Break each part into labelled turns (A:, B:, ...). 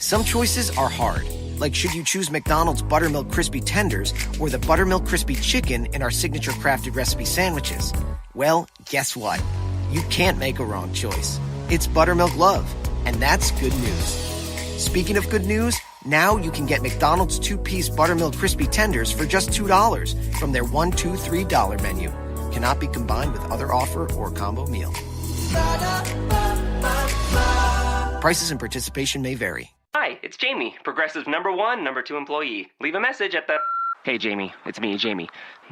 A: Some choices are hard, like should you choose McDonald's Buttermilk Crispy Tenders or the Buttermilk Crispy Chicken in our signature crafted recipe sandwiches? Well, guess what? You can't make a wrong choice. It's Buttermilk Love, and that's good news. Speaking of good news, now you can get McDonald's 2-piece Buttermilk Crispy Tenders for just $2 from their $1, $2, $3 menu. Cannot be combined with other offer or combo meal. Prices and participation may vary.
B: Hi, it's Jamie, Progressive #1, #2 employee. Leave a message at the... Hey, Jamie, it's me, Jamie.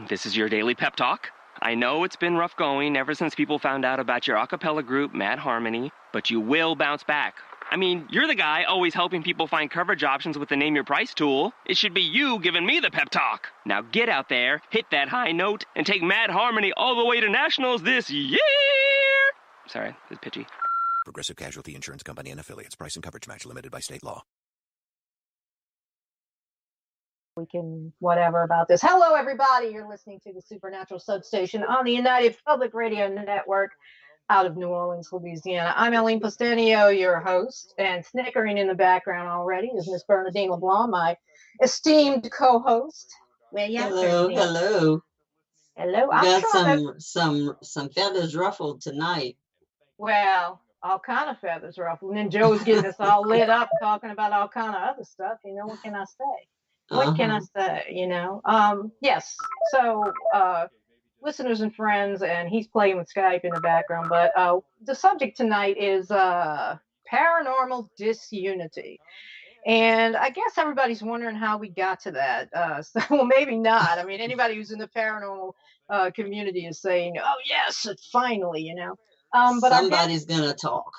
B: This is your daily pep talk. I know it's been rough going ever since people found out about your a cappella group, Mad Harmony, but you will bounce back. I mean, you're the guy always helping people find coverage options with the Name Your Price tool. It should be you giving me the pep talk. Now get out there, hit that high note, and take Mad Harmony all the way to nationals this year! Sorry, it's pitchy.
C: Progressive Casualty Insurance Company and Affiliates. Price and coverage match limited by state law.
D: We can whatever about this. Hello, everybody. You're listening to the Supernatural Substation on the United Public Radio Network out of New Orleans, Louisiana. I'm Eileen Postanio, your host, and snickering in the background already is Miss Bernadine LeBlanc, my esteemed co-host.
E: Hello.
D: Hello.
E: Got some feathers ruffled tonight.
D: Well, all kind of feathers ruffled. And then Joe's getting us all lit up talking about all kind of other stuff. You know, what can I say? What can I say? You know? Yes. So, listeners and friends, and he's playing with Skype in the background, but the subject tonight is paranormal disunity. And I guess everybody's wondering how we got to that. Well, maybe not. I mean, anybody who's in the paranormal community is saying, oh, yes, finally, you know. But
E: somebody's going to talk.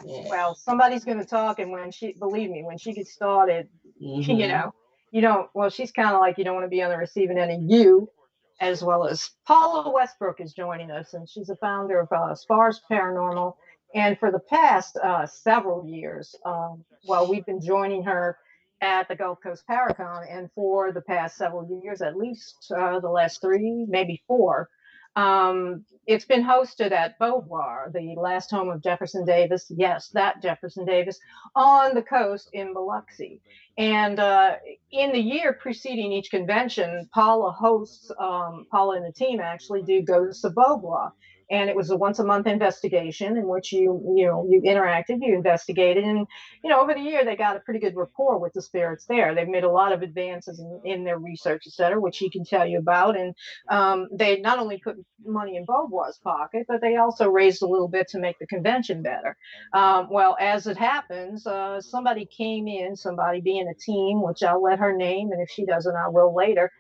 E: Yeah.
D: Well, somebody's going to talk. And believe me, when she gets started, you know, she's kind of like, you don't want to be on the receiving end of you, as well as Paula Westbrook is joining us. And she's the founder of SPARS Paranormal. And for the past several years, we've been joining her at the Gulf Coast Paracon. And for the past several years, at least the last 3, maybe 4, it's been hosted at Beauvoir, the last home of Jefferson Davis. Yes, that Jefferson Davis on the coast in Biloxi. And in the year preceding each convention, Paula and the team actually do Ghosts of Beauvoir. And it was a once-a-month investigation in which you interacted, you investigated, and over the year they got a pretty good rapport with the spirits there. They've made a lot of advances in their research, et cetera, which he can tell you about. And they not only put money in Beauvoir's pocket, but they also raised a little bit to make the convention better. Well, as it happens, somebody came in, somebody being a team, which I'll let her name, and if she doesn't, I will later,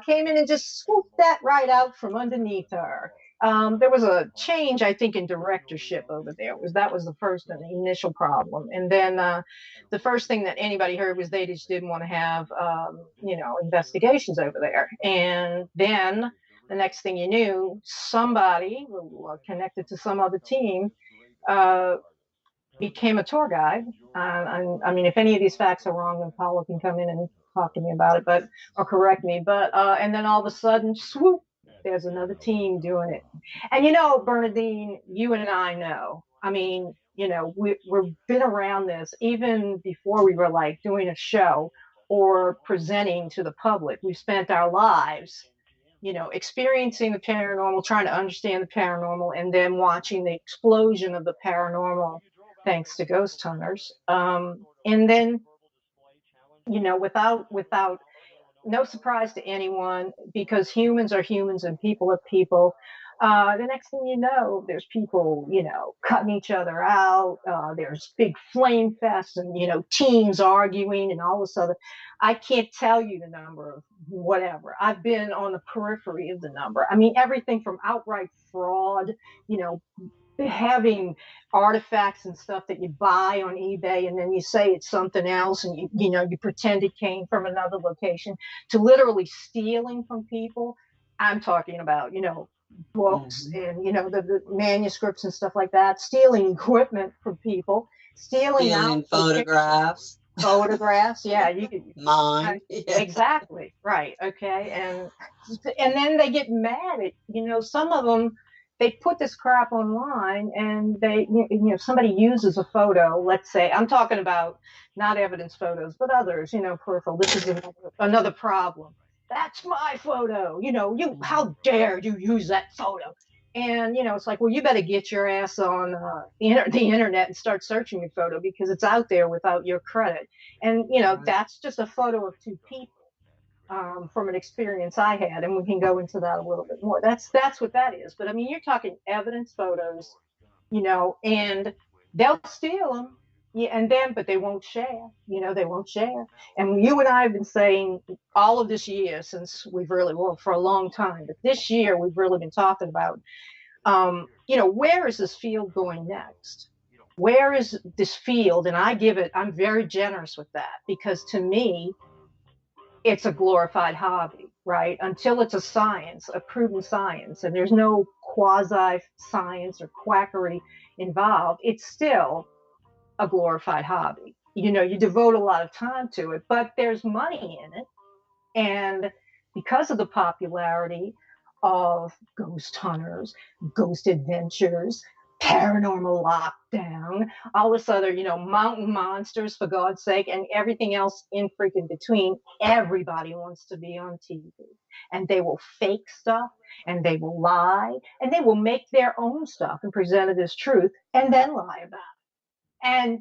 D: came in and just swooped that right out from underneath her. There was a change, I think, in directorship over there. That was the first and the initial problem. And then the first thing that anybody heard was they just didn't want to have, investigations over there. And then the next thing you knew, somebody connected to some other team became a tour guide. I mean, if any of these facts are wrong, then Paula can come in and talk to me about it, or correct me. But and then all of a sudden, swoop. There's another team doing it. And, Bernadine, you and I know. I mean, we've been around this even before we were like doing a show or presenting to the public. We've spent our lives, experiencing the paranormal, trying to understand the paranormal, and then watching the explosion of the paranormal thanks to ghost hunters. And then, without no surprise to anyone, because humans are humans and people are people. The next thing you know, there's people, cutting each other out. There's big flame fests and, teams arguing and all this other. I can't tell you the number of whatever. I've been on the periphery of the number. I mean, everything from outright fraud, having artifacts and stuff that you buy on eBay and then you say it's something else and you pretend it came from another location, to literally stealing from people. I'm talking about books and the manuscripts and stuff like that, stealing equipment from people, stealing
E: photographs.
D: Yeah, you could
E: mine.
D: Exactly right. Okay. And then they get mad at some of them. they put this crap online, and somebody uses a photo. Let's say, I'm talking about not evidence photos, but others, peripheral. This is another problem. That's my photo. How dare you use that photo? And it's like, well, you better get your ass on the internet and start searching your photo, because it's out there without your credit. And that's just a photo of two people. From an experience I had, and we can go into that a little bit more. That's what that is. But I mean, you're talking evidence photos, and they'll steal them, yeah, but they won't share. They won't share. And you and I have been saying all of this year, since we've really, well, for a long time, but this year we've really been talking about, where is this field going next? Where is this field? And I'm very generous with that, because to me, it's a glorified hobby, right? Until it's a science, a proven science, and there's no quasi science or quackery involved, it's still a glorified hobby. You devote a lot of time to it, but there's money in it. And because of the popularity of ghost hunters, ghost adventures, paranormal lockdown, all this other, mountain monsters, for God's sake, and everything else in freaking between, everybody wants to be on TV. And they will fake stuff, and they will lie, and they will make their own stuff and present it as truth, and then lie about it. And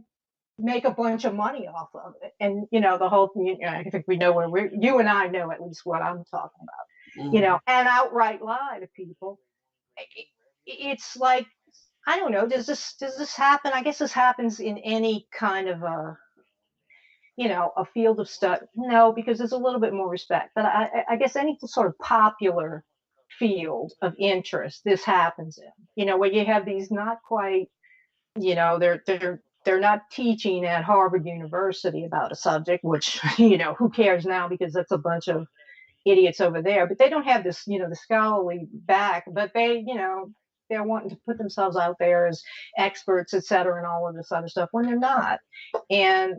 D: make a bunch of money off of it. And, the whole thing, I think we know where you and I know at least what I'm talking about, and outright lie to people. It's like, I don't know, does this happen? I guess this happens in any kind of a field of study. No, because there's a little bit more respect. But I guess any sort of popular field of interest, this happens in, where you have these not quite, they're not teaching at Harvard University about a subject, which, who cares now, because that's a bunch of idiots over there. But they don't have this, the scholarly back, but they're wanting to put themselves out there as experts, et cetera, and all of this other stuff, when they're not. And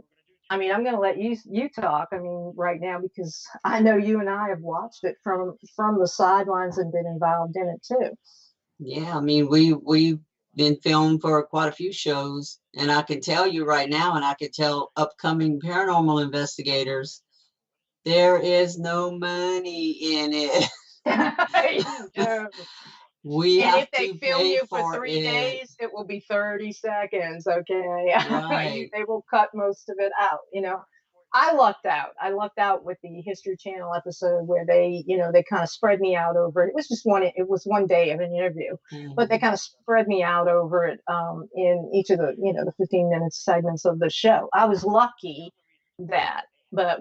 D: I mean, I'm going to let you talk, I mean, right now, because I know you and I have watched it from the sidelines and been involved in it too.
E: Yeah, I mean, we've been filmed for quite a few shows, and I can tell you right now, and I can tell upcoming paranormal investigators, there is no money in it.
D: No. And if they film you for 3 days, it will be 30 seconds. Okay.
E: Right.
D: They will cut most of it out. I lucked out. I lucked out with the History Channel episode where they kind of spread me out over it. It was one day of an interview, but they kind of spread me out over it in each of the, the 15-minute segments of the show. I was lucky that, but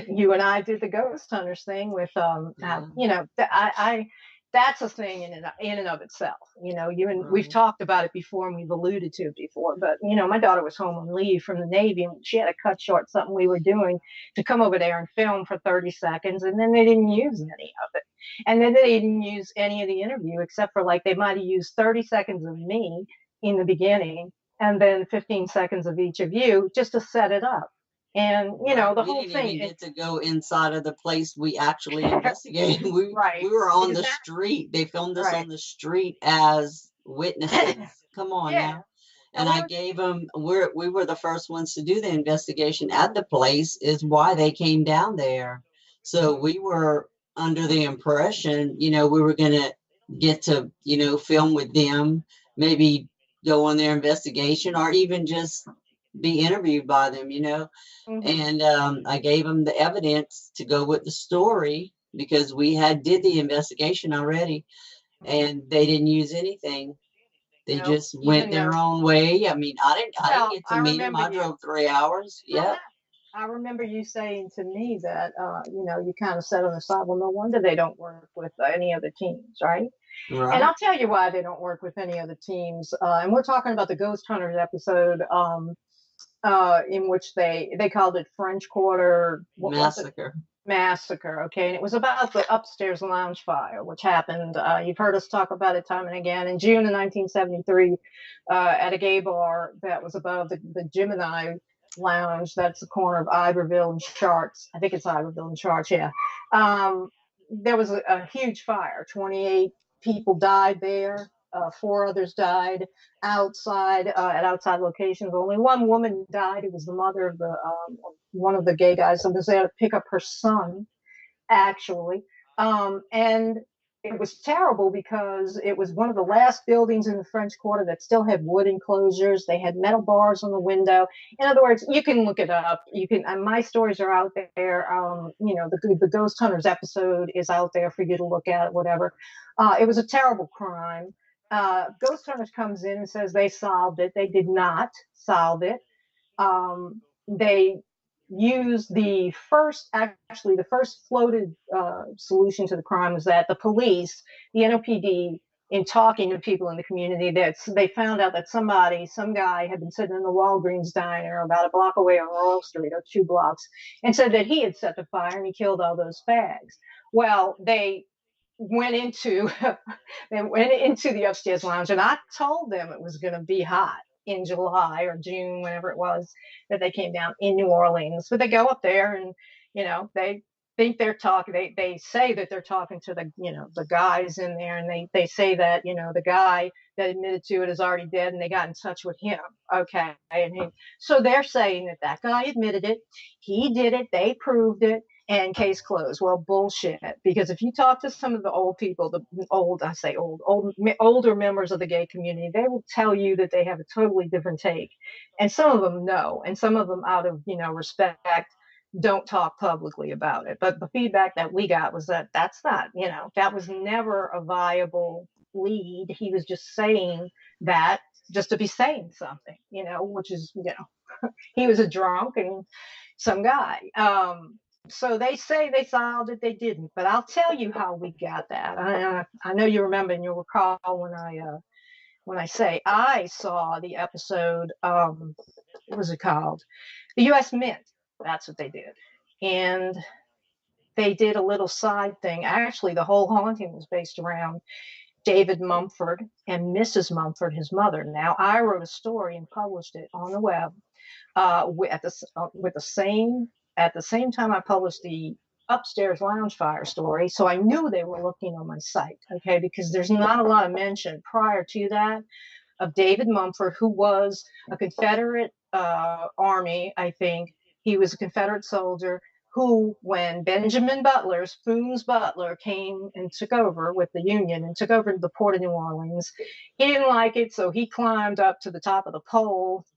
D: you and I did the ghost hunters thing with, that's a thing in and of itself. We've talked about it before, and we've alluded to it before, but my daughter was home on leave from the Navy, and she had to cut short something we were doing to come over there and film for 30 seconds. And then they didn't use any of it. And then they didn't use any of the interview, except for, like, they might've used 30 seconds of me in the beginning, and then 15 seconds of each of you, just to set it up. And the whole thing.
E: We didn't even get to go inside of the place we actually investigated. We were on the street. They filmed us on the street as witnesses. Come on now. And I gave them. We were the first ones to do the investigation at the place. Is why they came down there. So we were under the impression, we were gonna get to, film with them, maybe go on their investigation, or even just be interviewed by them, and I gave them the evidence to go with the story, because we did the investigation already, and they didn't use anything. They just went their own way. I mean, I didn't get to meet them. I drove 3 hours. Yeah.
D: I remember you saying to me that, you kind of said on the side, well, no wonder they don't work with any other teams, right? Right. And I'll tell you why they don't work with any other teams. And we're talking about the Ghost Hunters episode, in which they called it French Quarter Massacre. Okay. And it was about the upstairs lounge fire, which happened. You've heard us talk about it time and again in June of 1973, at a gay bar that was above the Gemini Lounge. That's the corner of Iberville and Chartres. I think it's Iberville and Chartres. Yeah. There was a huge fire. 28 people died there. 4 others died outside at outside locations. Only one woman died. It was the mother of the one of the gay guys. So they had to pick up her son, actually. And it was terrible because it was one of the last buildings in the French Quarter that still had wood enclosures. They had metal bars on the window. In other words, you can look it up. You can, and my stories are out there. The Ghost Hunters episode is out there for you to look at, whatever. It was a terrible crime. Ghost Hunters comes in and says they solved it. They did not solve it. They used the first floated solution to the crime was that the police, the NOPD, in talking to people in the community, that they found out that some guy had been sitting in the Walgreens diner about a block away on Royal Street, or 2 blocks, and said that he had set the fire and he killed all those fags. Well, they went into the upstairs lounge, and I told them it was going to be hot in July or June, whenever it was that they came down in New Orleans. But they go up there and, they think they're talking, they say that they're talking to the guys in there, and they say that, the guy that admitted to it is already dead, and they got in touch with him. Okay. So they're saying that guy admitted it. He did it. They proved it. And case closed. Well, bullshit. Because if you talk to some of the old people, older members of the gay community, they will tell you that they have a totally different take. And some of them know, and some of them, out of respect, don't talk publicly about it. But the feedback that we got was that that's not, that was never a viable lead. He was just saying that just to be saying something, which is, he was a drunk and some guy. So they say they solved it. They didn't. But I'll tell you how we got that. I know you remember, and you'll recall when I say I saw the episode. What was it called? The U.S. Mint. That's what they did. And they did a little side thing. Actually, the whole haunting was based around David Mumford and Mrs. Mumford, his mother. Now, I wrote a story and published it on the web at the same time I published the upstairs lounge fire story. So I knew they were looking on my site, okay, because there's not a lot of mention prior to that of David Mumford, who was a Confederate Army, I think. He was a Confederate soldier who, when Benjamin Butler, Spoon's Butler, came and took over with the Union and took over the port of New Orleans, he didn't like it, so he climbed up to the top of the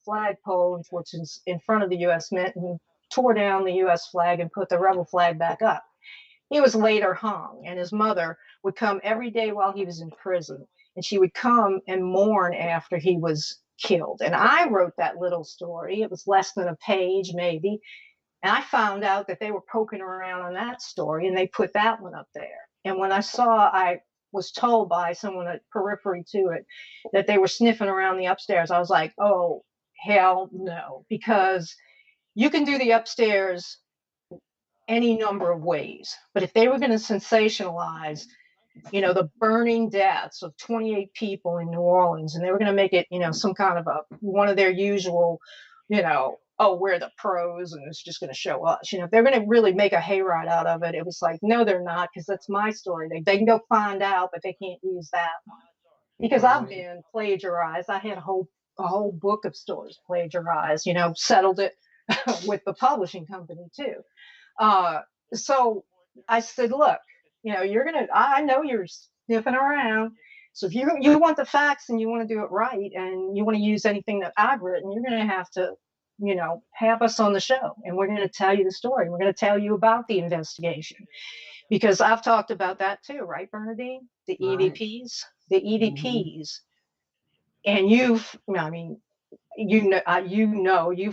D: flagpole, which is in front of the U.S. Mint, and tore down the U.S. flag and put the rebel flag back up. He was later hung, and his mother would come every day while he was in prison, and she would come and mourn after he was killed. And I wrote that little story. It was less than a page, maybe. And I found out that they were poking around on that story, and they put that one up there. And when I was told by someone at periphery to it that they were sniffing around the upstairs, I was like, oh, hell no, because you can do the upstairs any number of ways. But if they were going to sensationalize, the burning deaths of 28 people in New Orleans, and they were going to make it, some kind of one of their usual, we're the pros and it's just going to show us, if they're going to really make a hayride out of it, it was like, no, they're not, because that's my story. They can go find out, but they can't use that one. Because I've been plagiarized. I had a whole book of stories plagiarized, settled it with the publishing company too. So I said, look, I know you're sniffing around. So if you want the facts and you want to do it right and you want to use anything that I've written, you're going to have to, have us on the show, and we're going to tell you the story. We're going to tell you about the investigation, because I've talked about that too, right, Bernadine? The EVPs, and you've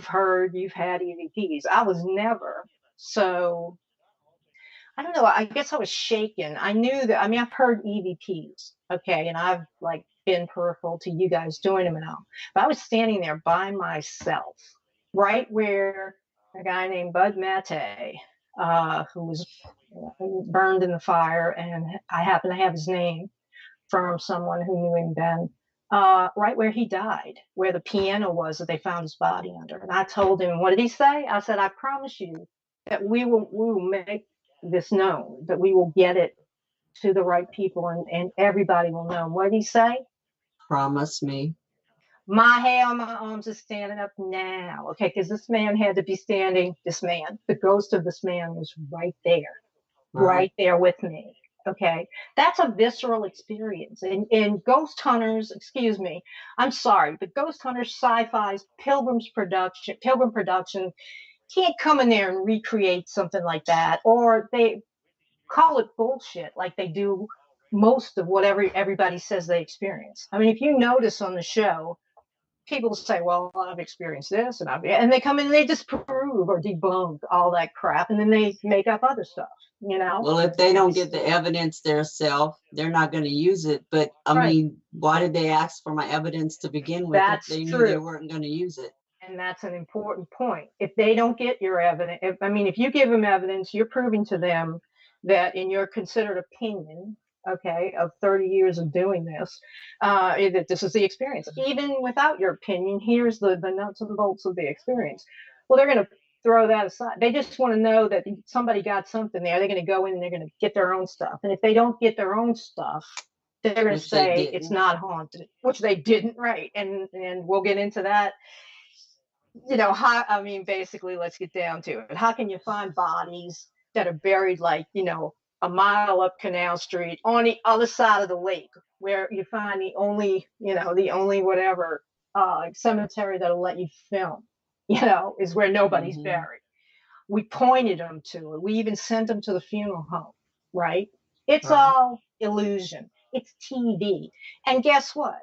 D: heard, you've had EVPs. I was never. So I don't know. I guess I was shaken. I knew that. I've heard EVPs, okay, and I've been peripheral to you guys doing them and all. But I was standing there by myself, right where a guy named Bud Mate, who was burned in the fire, and I happen to have his name from someone who knew him then. Right where he died, where the piano was that they found his body under. And I told him, what did he say? I said, I promise you that we will make this known, that we will get it to the right people, and everybody will know. What did he say?
E: Promise me.
D: My hair on my arms is standing up now. Okay, because this man had to be standing. The ghost of this man was right there, right there with me. Okay, that's a visceral experience. And ghost hunters, excuse me, I'm sorry, but ghost hunters, sci-fi's, Pilgrim production can't come in there and recreate something like that, or they call it bullshit like they do most of what everybody says they experience. I mean, if you notice on the show, people say, well, I've experienced this, and they come in and they disprove or debunk all that crap, and then they make up other stuff, you know?
E: Well, if they don't get the evidence themselves, they're not going to use it. But I mean, why did they ask for my evidence to begin with if they knew they weren't going to use it?
D: And that's an important point. If they don't get your evidence, if you give them evidence, you're proving to them that in your considered opinion, okay, of 30 years of doing this, that this is the experience. Even without your opinion, here's the nuts and bolts of the experience. Well, they're going to throw that aside. They just want to know that somebody got something there. They're going to go in and they're going to get their own stuff. And if they don't get their own stuff, they're going to say it's not haunted, which they didn't, right? And we'll get into that. You know, basically, let's get down to it. How can you find bodies that are buried, like, you know, a mile up Canal Street on the other side of the lake, where you find the only whatever cemetery that'll let you film, you know, is where nobody's buried. We pointed them to it. We even sent them to the funeral home, right? It's all illusion. It's TV. And guess what?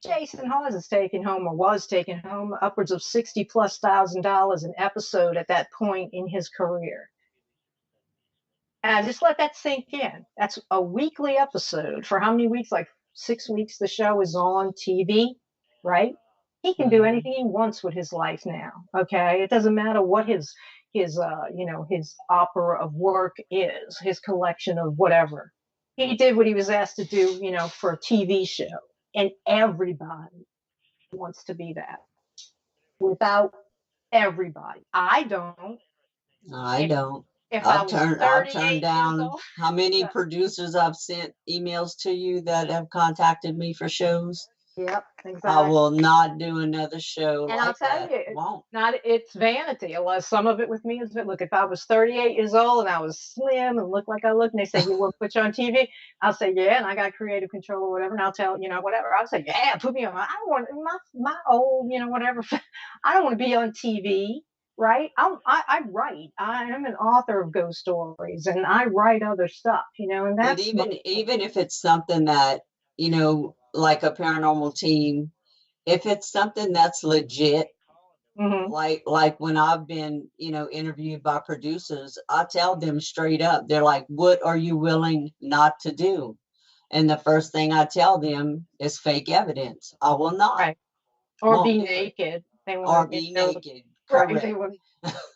D: Jason Hawes was taking home upwards of $60,000+ an episode at that point in his career. And just let that sink in. That's a weekly episode for how many weeks? Like 6 weeks the show is on TV, right? He can do anything he wants with his life now. Okay, it doesn't matter what his opera of work is, his collection of whatever. He did what he was asked to do, you know, for a TV show. And everybody wants to be that. Without everybody. I don't. I've turned down how many producers I've sent emails to you that have contacted me for shows. Yep, exactly. I will not do another show. And I'll tell you, it's vanity. Some of it with me is, look, if I was 38 years old and I was slim and looked like I look, and they say, you want to put you on TV? I'll say, yeah, and I got creative control or whatever, and I'll tell, you know, whatever. I'll say, yeah, put me on. I don't want my old, you know, whatever. I don't want to be on TV. Right? I write. I am an author of ghost stories, and I write other stuff, you know, and that's even if it's something that, you know, like a paranormal team, if it's something that's legit, like when I've been, you know, interviewed by producers, I tell them straight up, they're like, what are you willing not to do? And the first thing I tell them is fake evidence. I will not. Right. Or be naked. Or be naked. Correct. They were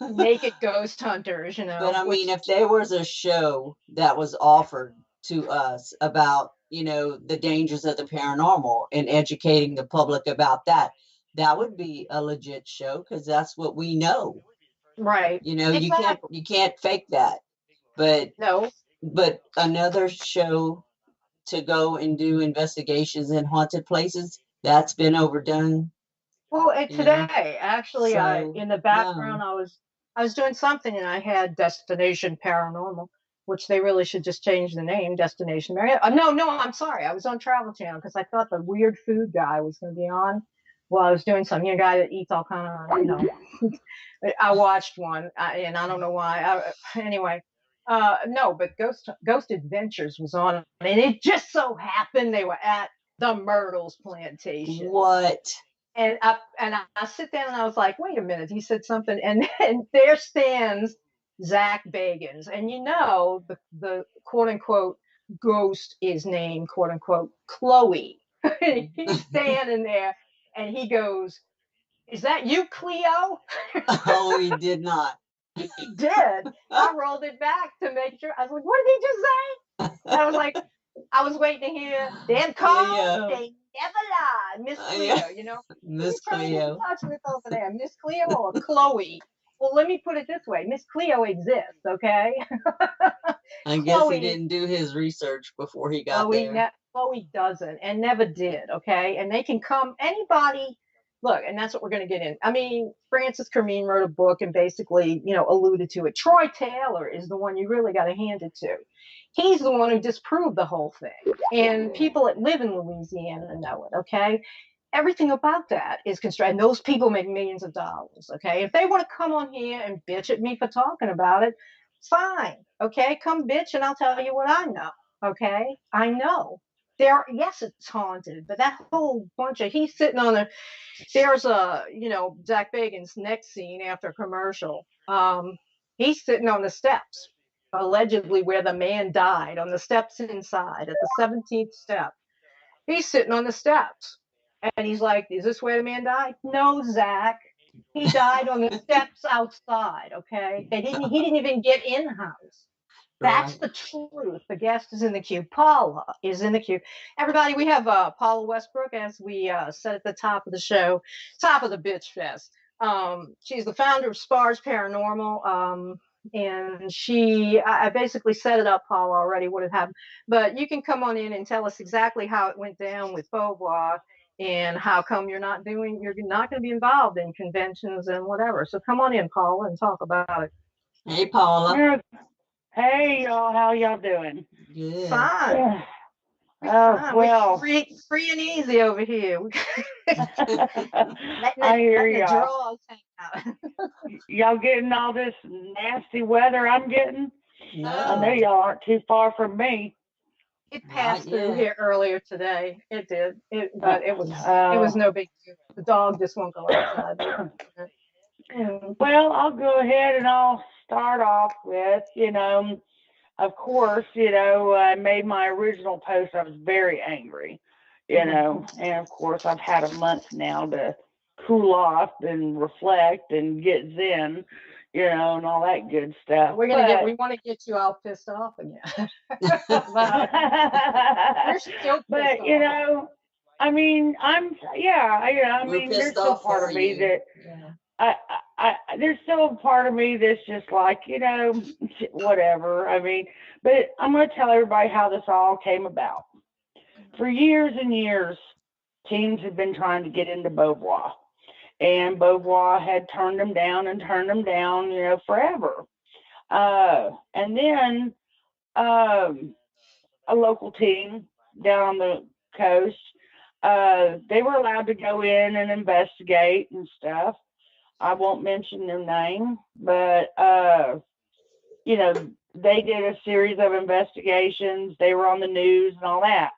D: naked ghost hunters, you know. But I mean, if there was a show that was offered to us about, you know, the dangers of the paranormal and educating the public about that, that would be a legit show, because that's what we know. Right. You know, exactly. you can't fake that. But but another show to go and do investigations in haunted places, that's been overdone. Well, today, actually, in the background, I was doing something, and I had Destination Paranormal, which they really should just change the name, Destination Marriott. No, I'm sorry. I was on Travel Channel because I thought the weird food guy was going to be on while I was doing something. You know, guy that eats all kind of, you know. I watched one, and I don't know why. Anyway, no, but Ghost Adventures was on, and it just so happened they were at the Myrtles Plantation. What? And I sit down and I was like, wait a minute, he said something, and there stands Zach Bagans, and you know the quote unquote ghost is named quote unquote Chloe. He's standing there, and he goes, "Is that you, Cleo?" Oh, he did not. He did. I rolled it back to make sure. I was like, what did he just say? And I was like, I was waiting to hear, Dan Cole, they never lie. Miss Cleo, you know. Miss Cleo. Touch with over there, Miss Cleo or Chloe. Well, let me put it this way. Miss Cleo exists, okay? I guess Chloe, he didn't do his research before he got there. Chloe doesn't and never did, okay? And they can come, anybody, look, and that's what we're going to get in. I mean, Francis Kermeen wrote a book and basically, alluded to it. Troy Taylor is the one you really got to hand it to. He's the one who disproved the whole thing. And people that live in Louisiana know it, okay? Everything about that is constructed. Those people make millions of dollars, okay? If they want to come on here and bitch at me for talking about it, fine, okay? Come bitch and I'll tell you what I know, okay? I know. Yes, it's haunted, but that whole bunch of, he's sitting on there's a, Zach Bagans' next scene after a commercial. He's sitting on the steps, allegedly where the man died, on the steps inside at the 17th step. He's sitting on the steps. And he's like, is this where the man died? No, Zach. He died on the steps outside, okay? He didn't even get in house. That's the truth. The guest is in the queue. Paula is in the queue. Everybody, we have Paula Westbrook, as we said at the top of the show, top of the bitch fest. She's the founder of SPARS Paranormal. And I basically set it up, Paula, already what had happened. But you can come on in and tell us exactly how it went down with Beauvoir and how come you're not going to be involved in conventions and whatever. So come on in, Paula, and talk about it.
E: Hey, Paula.
F: Hey, y'all. How y'all doing?
E: Good.
D: Fine.
F: Oh, well.
D: We're free and easy over here.
F: I hear y'all. Y'all getting all this nasty weather I'm getting?
E: No.
F: I know y'all aren't too far from me.
D: It passed through here earlier today. It did. But it was no big deal. The dog just won't go outside.
F: Well, I'll go ahead and I'll start off with, of course, I made my original post. I was very angry, and of course I've had a month now to cool off and reflect and get zen, and all that good stuff.
D: We want to get you all pissed off again. You're still pissed off.
F: I mean, there's still part of me that there's still a part of me that's just like, whatever. I mean, but I'm going to tell everybody how this all came about. For years and years, teams have been trying to get into Beauvoir, and Beauvoir had turned them down, forever. And then a local team down on the coast, they were allowed to go in and investigate and stuff. I won't mention their name, but, they did a series of investigations. They were on the news and all that.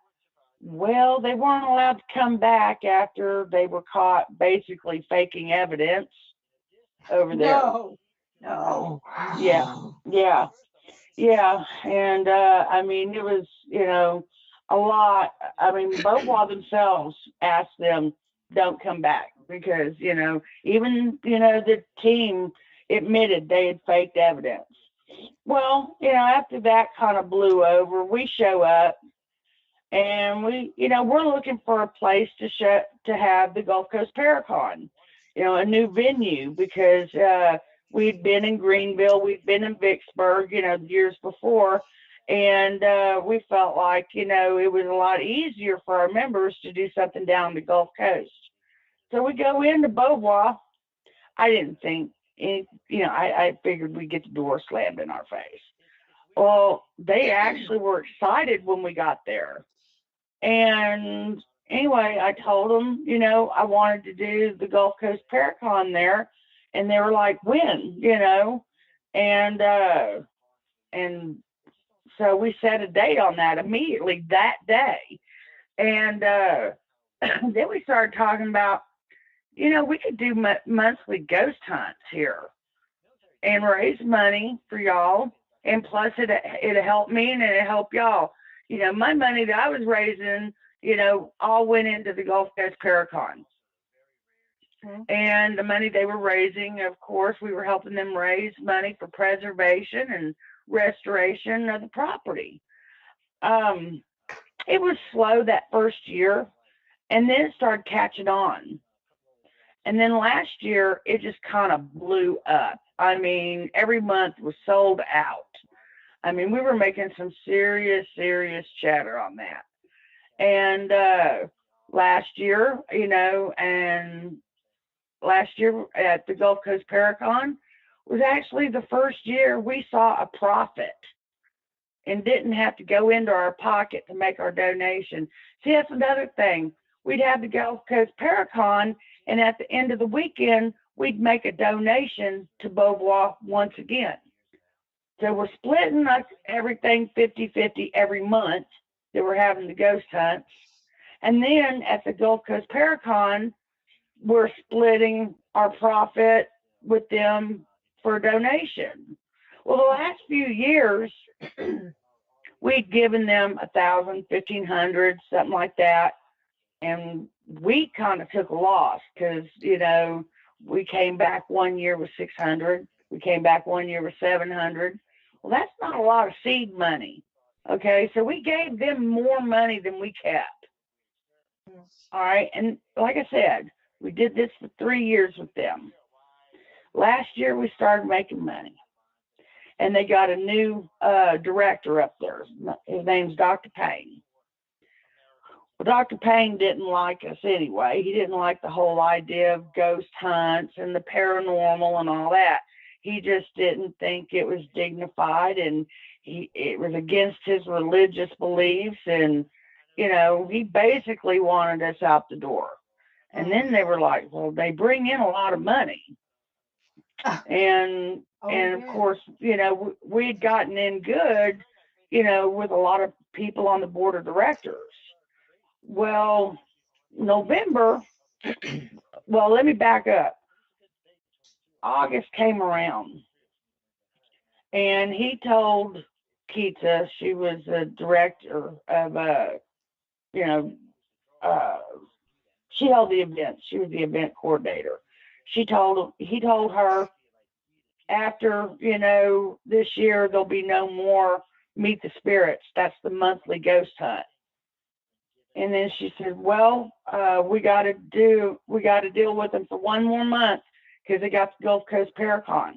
F: Well, they weren't allowed to come back after they were caught basically faking evidence over there.
E: No.
F: Yeah. And, it was, a lot. Beauvoir themselves asked them, don't come back, because, even, the team admitted they had faked evidence. Well, after that kind of blew over, we show up and we're looking for a place to have the Gulf Coast Paracon, a new venue, because we'd been in Greenville, we'd been in Vicksburg, years before. And we felt like, it was a lot easier for our members to do something down the Gulf Coast. So we go into Beauvoir. I didn't think, I figured we'd get the door slammed in our face. Well, they actually were excited when we got there. And anyway, I told them, I wanted to do the Gulf Coast Paracon there. And they were like, when, and so we set a date on that immediately that day. And then we started talking about, we could do monthly ghost hunts here and raise money for y'all. And plus it'll help me and it'll help y'all. My money that I was raising, all went into the Gulf Coast Paracon. And the money they were raising, of course, we were helping them raise money for preservation and restoration of the property. It was slow that first year, and then it started catching on. And then last year, it just kind of blew up. Every month was sold out. We were making some serious chatter on that. And last year, last year at the Gulf Coast Paracon was actually the first year we saw a profit and didn't have to go into our pocket to make our donation. See, that's another thing. We'd have the Gulf Coast Paracon, and at the end of the weekend, we'd make a donation to Beauvoir once again. So we're splitting everything 50-50 every month that we're having the ghost hunts. And then at the Gulf Coast Paracon, we're splitting our profit with them for a donation. Well, the last few years, we'd given them $1,000, $1,500, something like that. And we kind of took a loss because, we came back one year with $600. We came back one year with $700. Well, that's not a lot of seed money. Okay, so we gave them more money than we kept. All right, and like I said, we did this for 3 years with them. Last year, we started making money. And they got a new director up there. His name's Dr. Payne. Well, Dr. Payne didn't like us anyway. He didn't like the whole idea of ghost hunts and the paranormal and all that. He just didn't think it was dignified, and it was against his religious beliefs. And, he basically wanted us out the door. And then they were like, well, they bring in a lot of money. And of course, we had gotten in good, with a lot of people on the board of directors. Well, November, let me back up. August came around, and he told Keita, she was a director of, she held the events. She was the event coordinator. He told her, after, this year, there'll be no more Meet the Spirits. That's the monthly ghost hunt. And then she said, well, we got to deal with them for one more month because they got the Gulf Coast Paracon.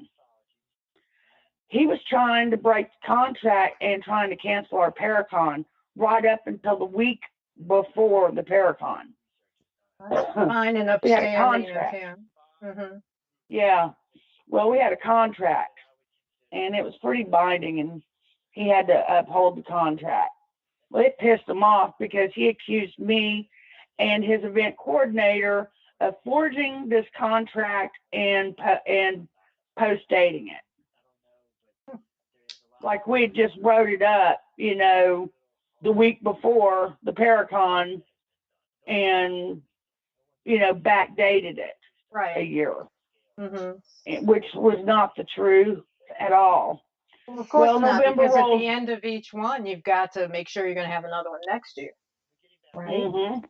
F: He was trying to break the contract and trying to cancel our Paracon right up until the week before the Paracon.
D: Fine and upstanding of him. Mm-hmm.
F: Yeah. Well, we had a contract, and it was pretty binding, and he had to uphold the contract. Well, it pissed him off because he accused me and his event coordinator of forging this contract and post-dating it. Like we had just wrote it up, the week before the Paracon and, backdated it a year, which was not the truth at all.
D: Well, of course not, because at the end of each one, you've got to make sure you're going to have another one next year, right?
F: Mm-hmm.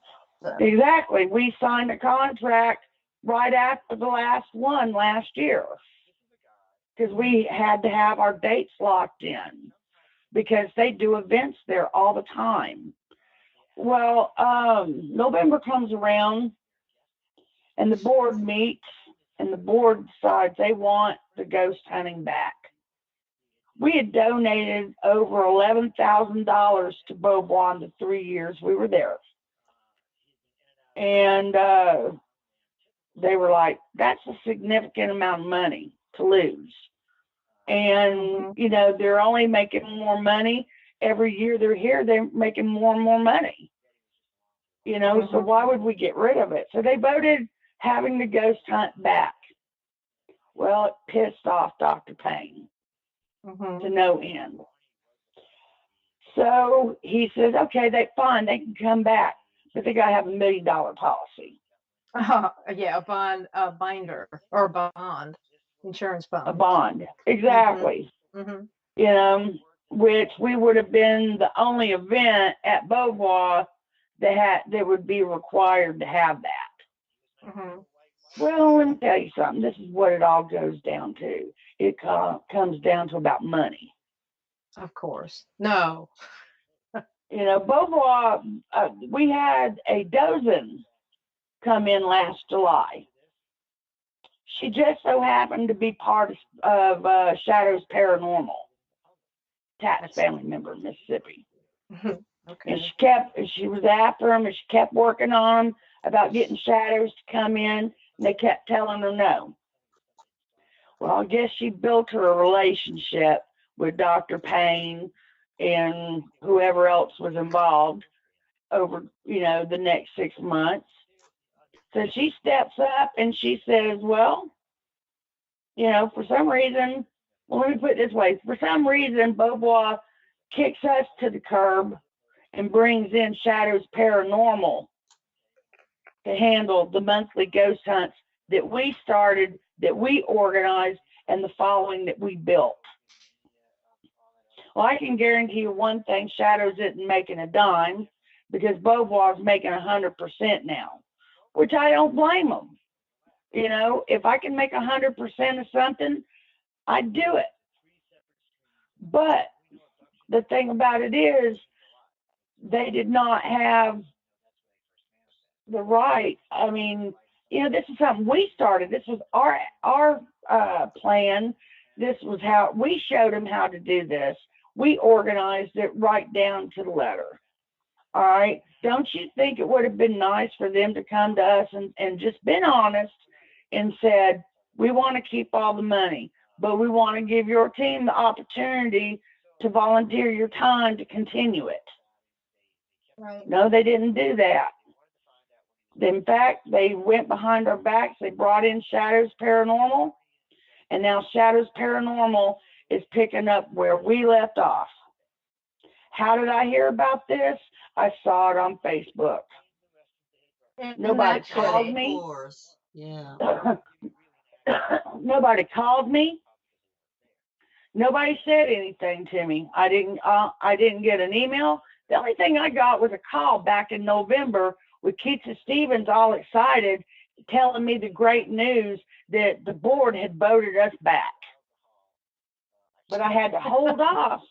F: So. Exactly. We signed a contract right after the last one last year because we had to have our dates locked in because they do events there all the time. Well, November comes around and the board meets, and the board decides they want the ghost hunting back. We had donated over $11,000 to Beauvoir in the 3 years we were there. And they were like, that's a significant amount of money to lose. And, they're only making more money. Every year they're here, they're making more and more money. So why would we get rid of it? So they voted having the ghost hunt back. Well, it pissed off Dr. Payne to no end. So he says, okay, they can come back, but they got to have $1 million policy.
D: Yeah, a binder or a bond, insurance bond.
F: A bond, exactly. Which we would have been the only event at Beauvoir that would be required to have that. Well, let me tell you something. This is what it all goes down to. It comes down to about money.
D: Of course. No.
F: Beauvoir, we had a dozen come in last July. She just so happened to be part of Shadows Paranormal, Tat's family member in Mississippi.
D: Okay.
F: And she was after them, and she kept working on them about getting shadows to come in, and they kept telling her no. Well, I guess she built her a relationship with Dr. Payne and whoever else was involved over, the next 6 months. So she steps up and she says, well, for some reason, well, let me put it this way. For some reason, Beauvoir kicks us to the curb and brings in Shadows Paranormal to handle the monthly ghost hunts that we started, that we organized, and the following that we built. Well, I can guarantee you one thing, Shadows isn't making a dime because Beauvoir's making 100% now, which I don't blame them. If I can make 100% of something, I'd do it. But the thing about it is, they did not have the right. I mean, this is something we started. This was our plan. This was how we showed them how to do this. We organized it right down to the letter. All right. Don't you think it would have been nice for them to come to us and just been honest and said, we want to keep all the money, but we want to give your team the opportunity to volunteer your time to continue it.
D: Right.
F: No, they didn't do that. In fact, they went behind our backs. They brought in Shadows Paranormal, and now Shadows Paranormal is picking up where we left off. How did I hear about this? I saw it on Facebook. Nobody called me.
E: Of course. Yeah.
F: Nobody called me. Nobody said anything to me. I didn't get an email. The only thing I got was a call back in November with Keitsa Stevens all excited, telling me the great news that the board had voted us back. But I had to hold off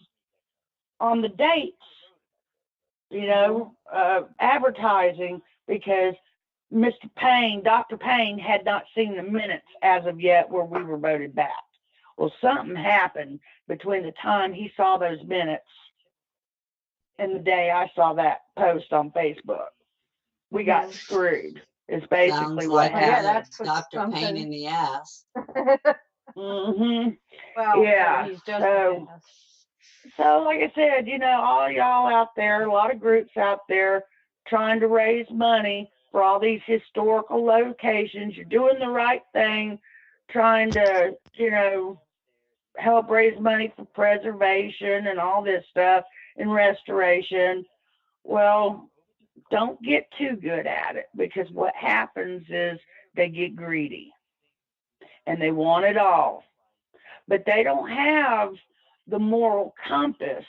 F: on the dates, advertising, because Mr. Payne, Dr. Payne, had not seen the minutes as of yet where we were voted back. Well, something happened between the time he saw those minutes and the day I saw that post on Facebook. We got screwed. It's basically what happened.
E: Yeah, that's Dr. Payne in the ass.
F: Mm-hmm.
D: Well,
F: yeah.
D: He's just an ass.
F: So, like I said, all y'all out there, a lot of groups out there trying to raise money for all these historical locations. You're doing the right thing, trying to, help raise money for preservation and all this stuff and restoration. Well, don't get too good at it, because what happens is they get greedy and they want it all. But they don't have the moral compass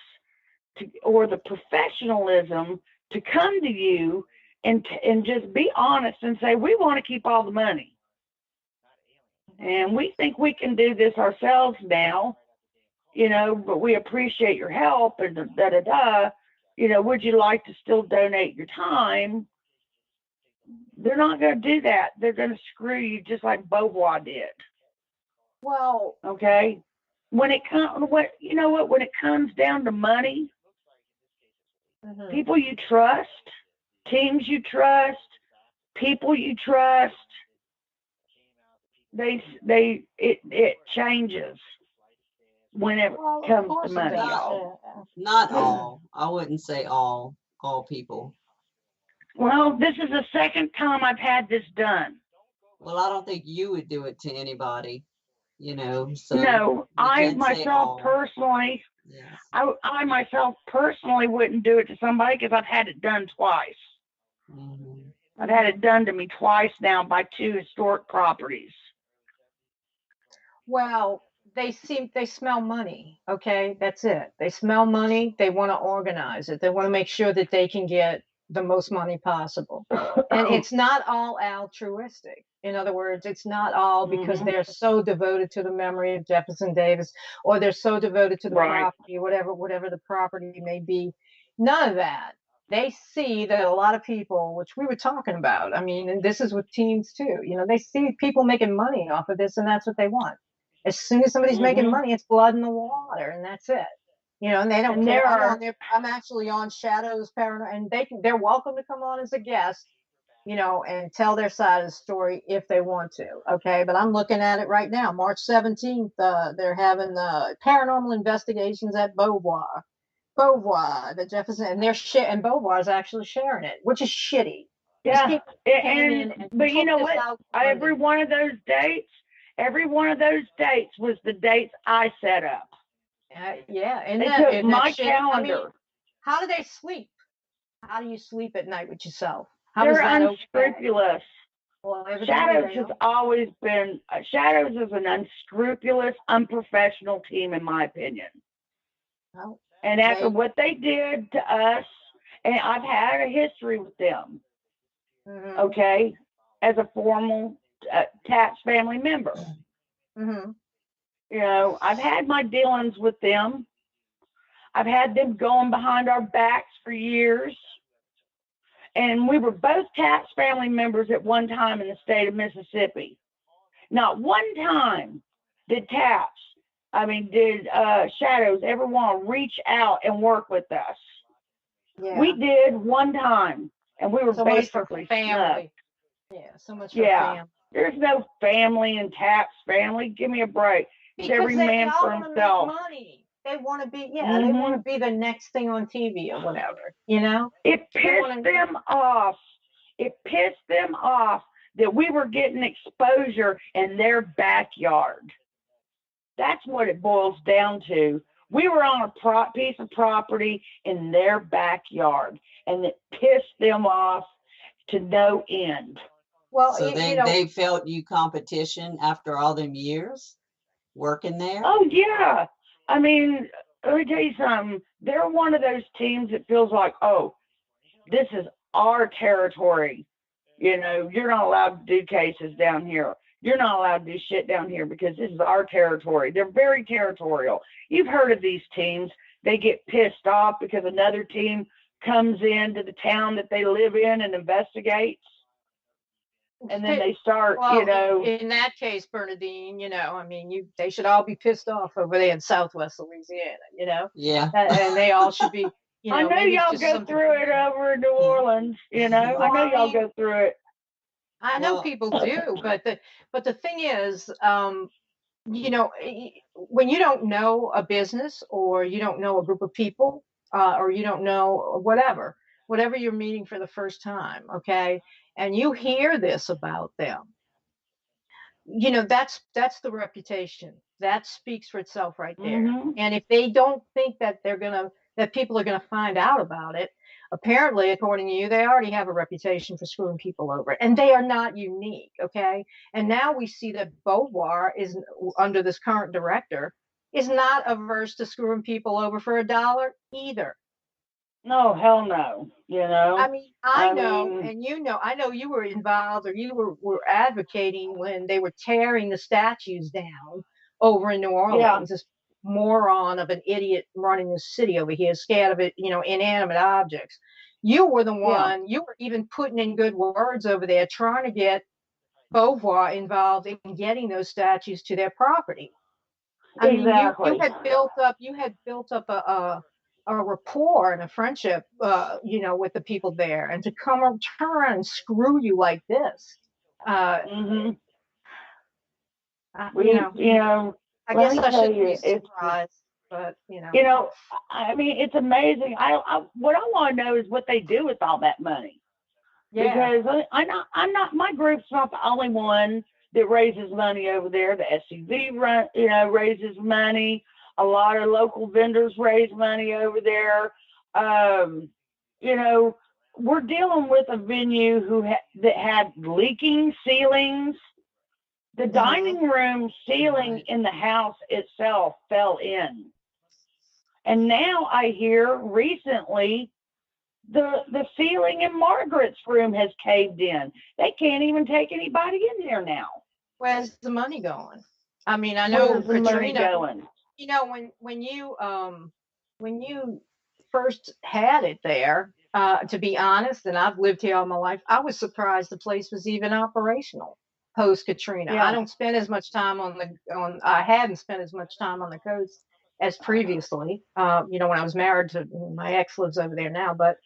F: or the professionalism to come to you and just be honest and say, we want to keep all the money. And we think we can do this ourselves now, but we appreciate your help and da-da-da. Would you like to still donate your time? They're not going to do that. They're going to screw you just like Beauvoir did.
D: Well,
F: okay. When it comes down to money, people you trust, teams you trust, people you trust, it changes when it comes to money, y'all.
E: Not all. I wouldn't say all people.
F: Well, this is the second time I've had this done.
E: Well, I don't think you would do it to anybody, so
F: no, I myself personally,
E: yes.
F: I myself personally wouldn't do it to somebody, because I've had it done twice.
E: Mm-hmm.
F: I've had it done to me twice now by 2 historic properties.
D: Well, they smell money. Okay, that's it. They smell money. They want to organize it. They want to make sure that they can get the most money possible. And it's not all altruistic. In other words, it's not all because they're so devoted to the memory of Jefferson Davis, or they're so devoted to the property, whatever the property may be. None of that. They see that a lot of people, which we were talking about, I mean, and this is with teams too, they see people making money off of this, and that's what they want. As soon as somebody's making money, it's blood in the water, and that's it. You know, and they don't
F: And
D: care.
F: there
D: I'm
F: are,
D: on there. I'm actually on Shadows Paranormal, and they're welcome to come on as a guest, you know, and tell their side of the story if they want to. Okay, but I'm looking at it right now. March 17th, they're having paranormal investigations at Beauvoir. Beauvoir, the Jefferson, and and Beauvoir is actually sharing it, which is shitty. These
F: yeah.
D: people came in and
F: But you
D: took
F: know
D: this
F: what?
D: out
F: Every
D: Monday.
F: one of those dates, was the dates I set up.
D: Yeah, and
F: They
D: that
F: took
D: and that
F: my
D: shit. I mean,
F: calendar.
D: how do they sleep? How do you sleep at night with yourself? How is
F: They're
D: that okay?
F: unscrupulous.
D: Well, evidently
F: Shadows
D: they
F: has
D: are.
F: always been, Shadows is an unscrupulous, unprofessional team, in my opinion.
D: Well,
F: And after what they did to us, and I've had a history with them, okay, as a formal tax family member. You know, I've had my dealings with them. I've had them going behind our backs for years. And we were both tax family members at one time in the state of Mississippi. Not one time did Shadows ever want to reach out and work with us.
D: Yeah.
F: We did one time, and we were
D: so
F: basically
D: much for family. Yeah, so much for family.
F: There's no family in tax family. Give me a break. It's
D: Because
F: every man for himself.
D: Make money. They want to be, they want to be the next thing on TV or whatever, you know?
F: It pissed them off. It pissed them off that we were getting exposure in their backyard. That's what it boils down to. We were on a piece of property in their backyard, and it pissed them off to no end.
E: Well, so they felt you competition after all them years working there?
F: Oh, yeah. I mean, let me tell you something. They're one of those teams that feels like, oh, this is our territory. You know, you're not allowed to do cases down here. You're not allowed to do shit down here because this is our territory. They're very territorial. You've heard of these teams. They get pissed off because another team comes into the town that they live in and investigates. And then they start,
D: in that case, Bernadine, I mean, they should all be pissed off over there in Southwest Louisiana,
E: Yeah.
D: And they all should be,
F: I know y'all go through it over in New Orleans, I know y'all go through it.
D: I know people do, but the thing is, when you don't know a business or you don't know a group of people, or you don't know whatever you're meeting for the first time, okay, and you hear this about them, that's the reputation that speaks for itself right there. And if they don't think that that people are gonna find out about it, apparently, according to you, they already have a reputation for screwing people over, and they are not unique, okay? And now we see that Beauvoir is, under this current director, is not averse to screwing people over for $1 either.
F: No, hell no.
D: I mean, I know, and I know you were involved, or you were advocating when they were tearing the statues down over in New Orleans.
F: Yeah.
D: This moron of an idiot running the city over here, scared of it, inanimate objects. You were the one, you were even putting in good words over there, trying to get Beauvoir involved in getting those statues to their property. I mean, you had built up a rapport and a friendship, with the people there, and to turn around and screw you like this. I guess I shouldn't be surprised, but
F: I mean, it's amazing. What I want to know is what they do with all that money. Yeah. Because my group's not the only one that raises money over there. The SUV raises money. A lot of local vendors raise money over there. We're dealing with a venue that had leaking ceilings. The dining room ceiling in the house itself fell in. And now I hear recently the ceiling in Margaret's room has caved in. They can't even take anybody in there now.
D: Where's the money going? I mean, I know
F: Where's the money going?
D: When you first had it there, to be honest, and I've lived here all my life, I was surprised the place was even operational post Katrina. I don't spend as much time I hadn't spent as much time on the coast as previously. You know, when I was married to my ex lives over there now, but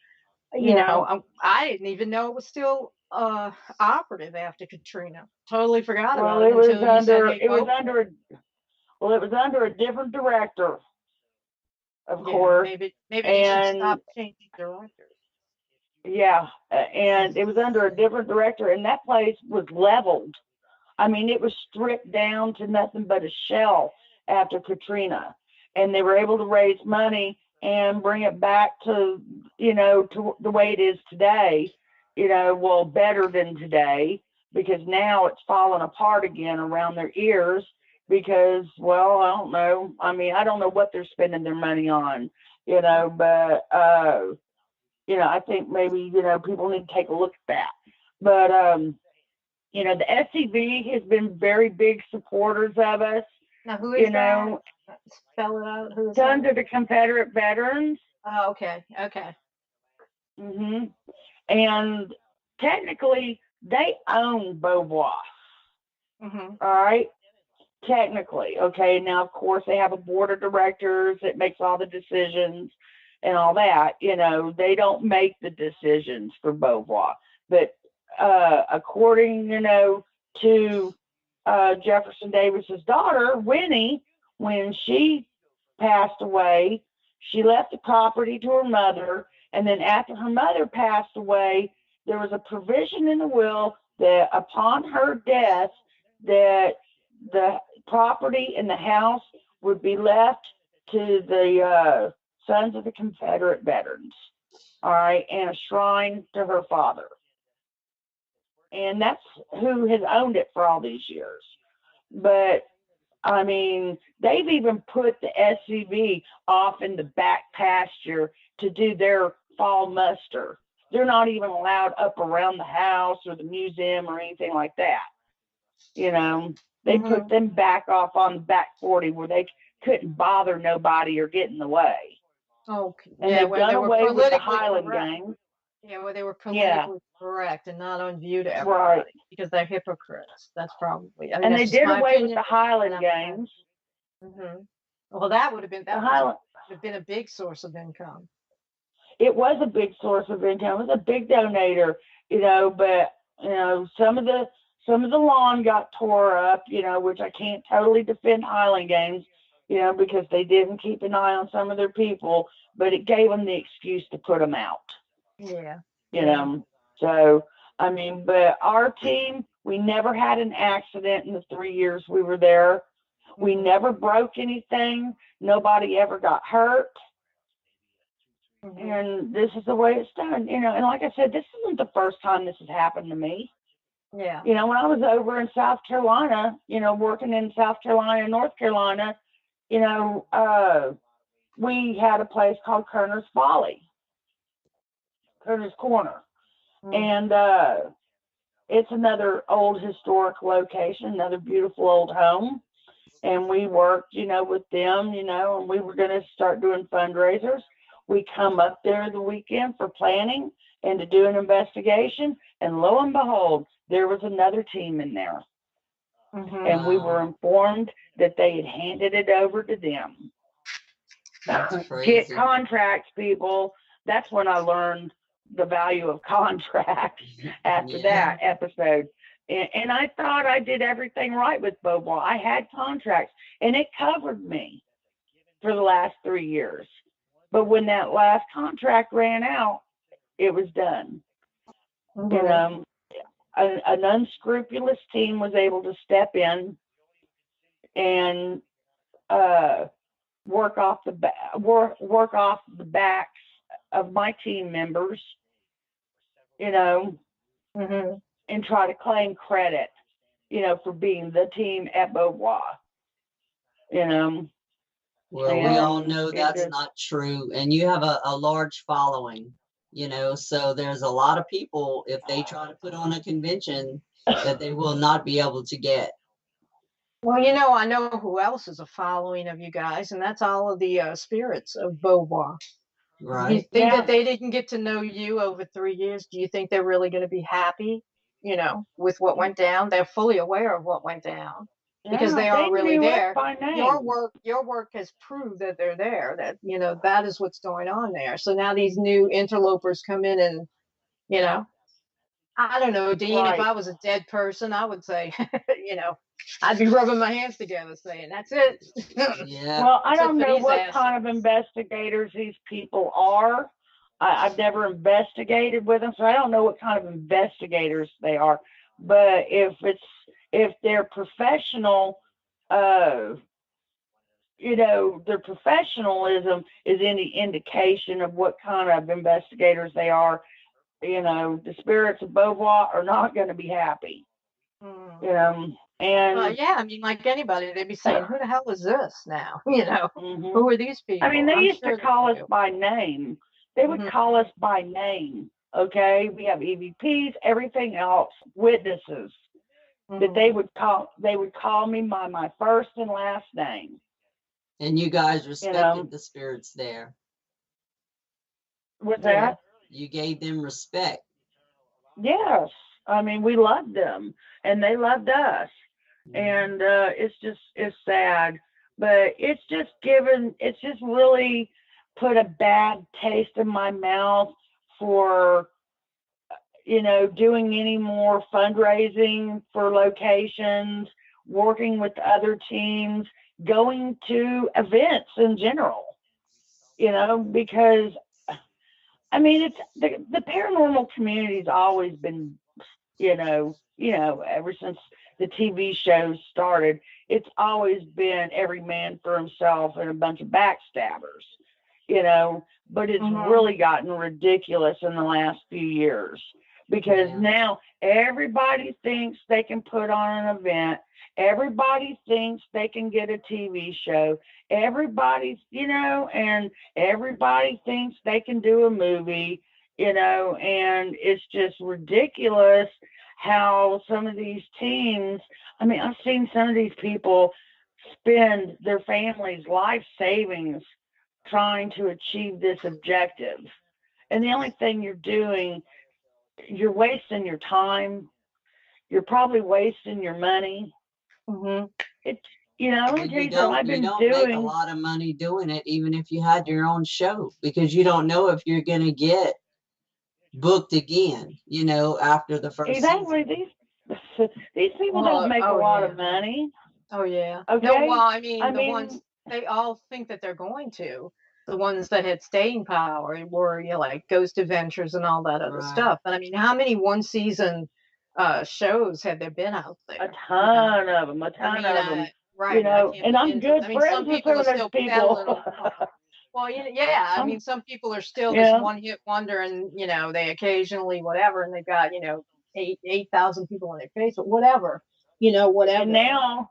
D: you know, I didn't even know it was still operative after Katrina. Totally forgot about it until you said, "Hey,
F: it was under a different director, of course.
D: Maybe they should stop changing directors."
F: Yeah, and it was under a different director, and that place was leveled. I mean, it was stripped down to nothing but a shell after Katrina, and they were able to raise money and bring it back to, you know, to the way it is today, you know, well, better than today, because now it's fallen apart again around their ears because, well, I don't know. I mean, I don't know what they're spending their money on, you know, but, you know, I think maybe, you know, people need to take a look at that. But, you know, the SCV has been very big supporters of us.
D: Now, who is that? Spell it out. Who is that?
F: Sons of the Confederate Veterans.
D: Oh, okay. Okay.
F: And technically, they own Beauvoir. All right. Technically, okay. Now, of course, they have a board of directors that makes all the decisions and all that. You know, they don't make the decisions for Beauvoir, but according, you know, to Jefferson Davis's daughter, Winnie, when she passed away, she left the property to her mother, and then after her mother passed away, there was a provision in the will that upon her death, that the property and the house would be left to the Sons of the Confederate Veterans, all right, and a shrine to her father. And that's who has owned it for all these years. But I mean, they've even put the SCV off in the back pasture to do their fall muster. They're not even allowed up around the house or the museum or anything like that. You know, they put them back off on the back 40 where they couldn't bother nobody or get in the way.
D: Okay.
F: And they've done away with the Highland Gang.
D: Yeah, well, they were politically correct and not on view to everybody because they're hypocrites. That's probably. I mean,
F: and they did away with the Highland Gangs.
D: Well, that would have been would have been a big source of income.
F: It was a big source of income. It was a big donator, you know. But you know, some of the lawn got tore up, you know, which I can't totally defend Highland Gangs, you know, because they didn't keep an eye on some of their people, but it gave them the excuse to put them out.
D: Yeah.
F: You know, so, I mean, but our team, we never had an accident in the 3 years we were there. We never broke anything. Nobody ever got hurt. And this is the way it's done, you know. And like I said, this isn't the first time this has happened to me.
D: Yeah.
F: You know, when I was over in South Carolina, you know, working in South Carolina and North Carolina, you know, we had a place called Kerner's Folly. Curtis Corner. And it's another old historic location, another beautiful old home. And we worked, you know, with them, you know, and we were going to start doing fundraisers. We come up there the weekend for planning and to do an investigation. And lo and behold, there was another team in there. And we were informed that they had handed it over to them.
E: That's crazy.
F: Get contracts, people. That's when I learned the value of contracts after that episode. And I thought I did everything right with Beauvoir. I had contracts and it covered me for the last 3 years. But when that last contract ran out, it was done. You know, an unscrupulous team was able to step in and work off the backs of my team members, you know, and try to claim credit, you know, for being the team at Beauvoir, you know.
E: Well, we all know that's not true. And you have a large following, you know, so there's a lot of people, if they try to put on a convention, that they will not be able to get.
D: Well, you know, I know who else is a following of you guys, and that's all of the spirits of Beauvoir.
E: Right.
D: Do you think that they didn't get to know you over 3 years? Do you think they're really going to be happy, you know, with what went down? They're fully aware of what went down. because
F: Yeah,
D: they are really
F: knew us
D: there.
F: by name.
D: Your work has proved that they're there, that, that is what's going on there. So now these new interlopers come in and, I don't know, Dean, if I was a dead person, I would say, I'd be rubbing my hands together saying, that's it.
E: Yeah.
F: Well, I don't know what kind of investigators these people are. I've never investigated with them, so I don't know what kind of investigators they are. But if their professional, their professionalism is any indication of what kind of investigators they are, the spirits of Beauvoir are not going to be happy. And
D: yeah, I mean, like anybody, they'd be saying, who the hell is this now? Who are these people?
F: I mean, they used to call us by name. They would call us by name. Okay, we have EVPs, everything else, witnesses that they would call me by my first and last name.
E: And you guys respected the spirits there.
F: What's that?
E: You gave them respect.
F: Yes, I mean, we loved them and they loved us. And it's sad, but it's just really put a bad taste in my mouth for, doing any more fundraising for locations, working with other teams, going to events in general, because, I mean, it's the paranormal community's always been, ever since the TV shows started, it's always been every man for himself and a bunch of backstabbers, but it's really gotten ridiculous in the last few years because now everybody thinks they can put on an event. Everybody thinks they can get a TV show. Everybody's, and everybody thinks they can do a movie, and it's just ridiculous how some of these teams, I mean, I've seen some of these people spend their family's life savings trying to achieve this objective. And the only thing you're doing, you're wasting your time. You're probably wasting your money. It's,
E: you don't make a lot of money doing it, even if you had your own show, because you don't know if you're going to get booked again, after the first
F: season. These people don't make a lot of money.
D: Oh yeah.
F: Okay.
D: No, well, I mean, the ones they all think that they're going to. The ones that had staying power were, like Ghost Adventures and all that other stuff. But I mean, how many one season shows have there been out there?
F: A ton of them. Right. And I'm good friends with some of those people.
D: Well, yeah. I mean, some people are still this one-hit wonder, and they occasionally whatever, and they've got 8,000 people on their Facebook, whatever, whatever.
F: And now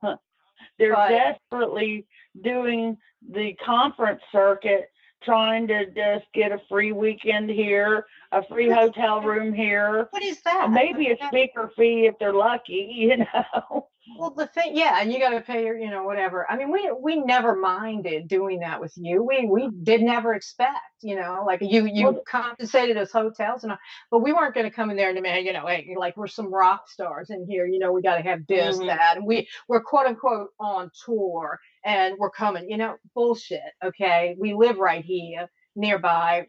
F: they're desperately doing the conference circuit, trying to just get a free weekend here, a free hotel room here.
D: What is that?
F: Maybe a speaker fee if they're lucky,
D: Well, the thing, and you got to pay your, whatever. I mean, we never minded doing that with you. We did never expect, like you compensated us hotels and all, but we weren't going to come in there and demand, hey, like we're some rock stars in here, we got to have this, that, and we're quote unquote on tour and we're coming, bullshit. Okay, we live right here nearby.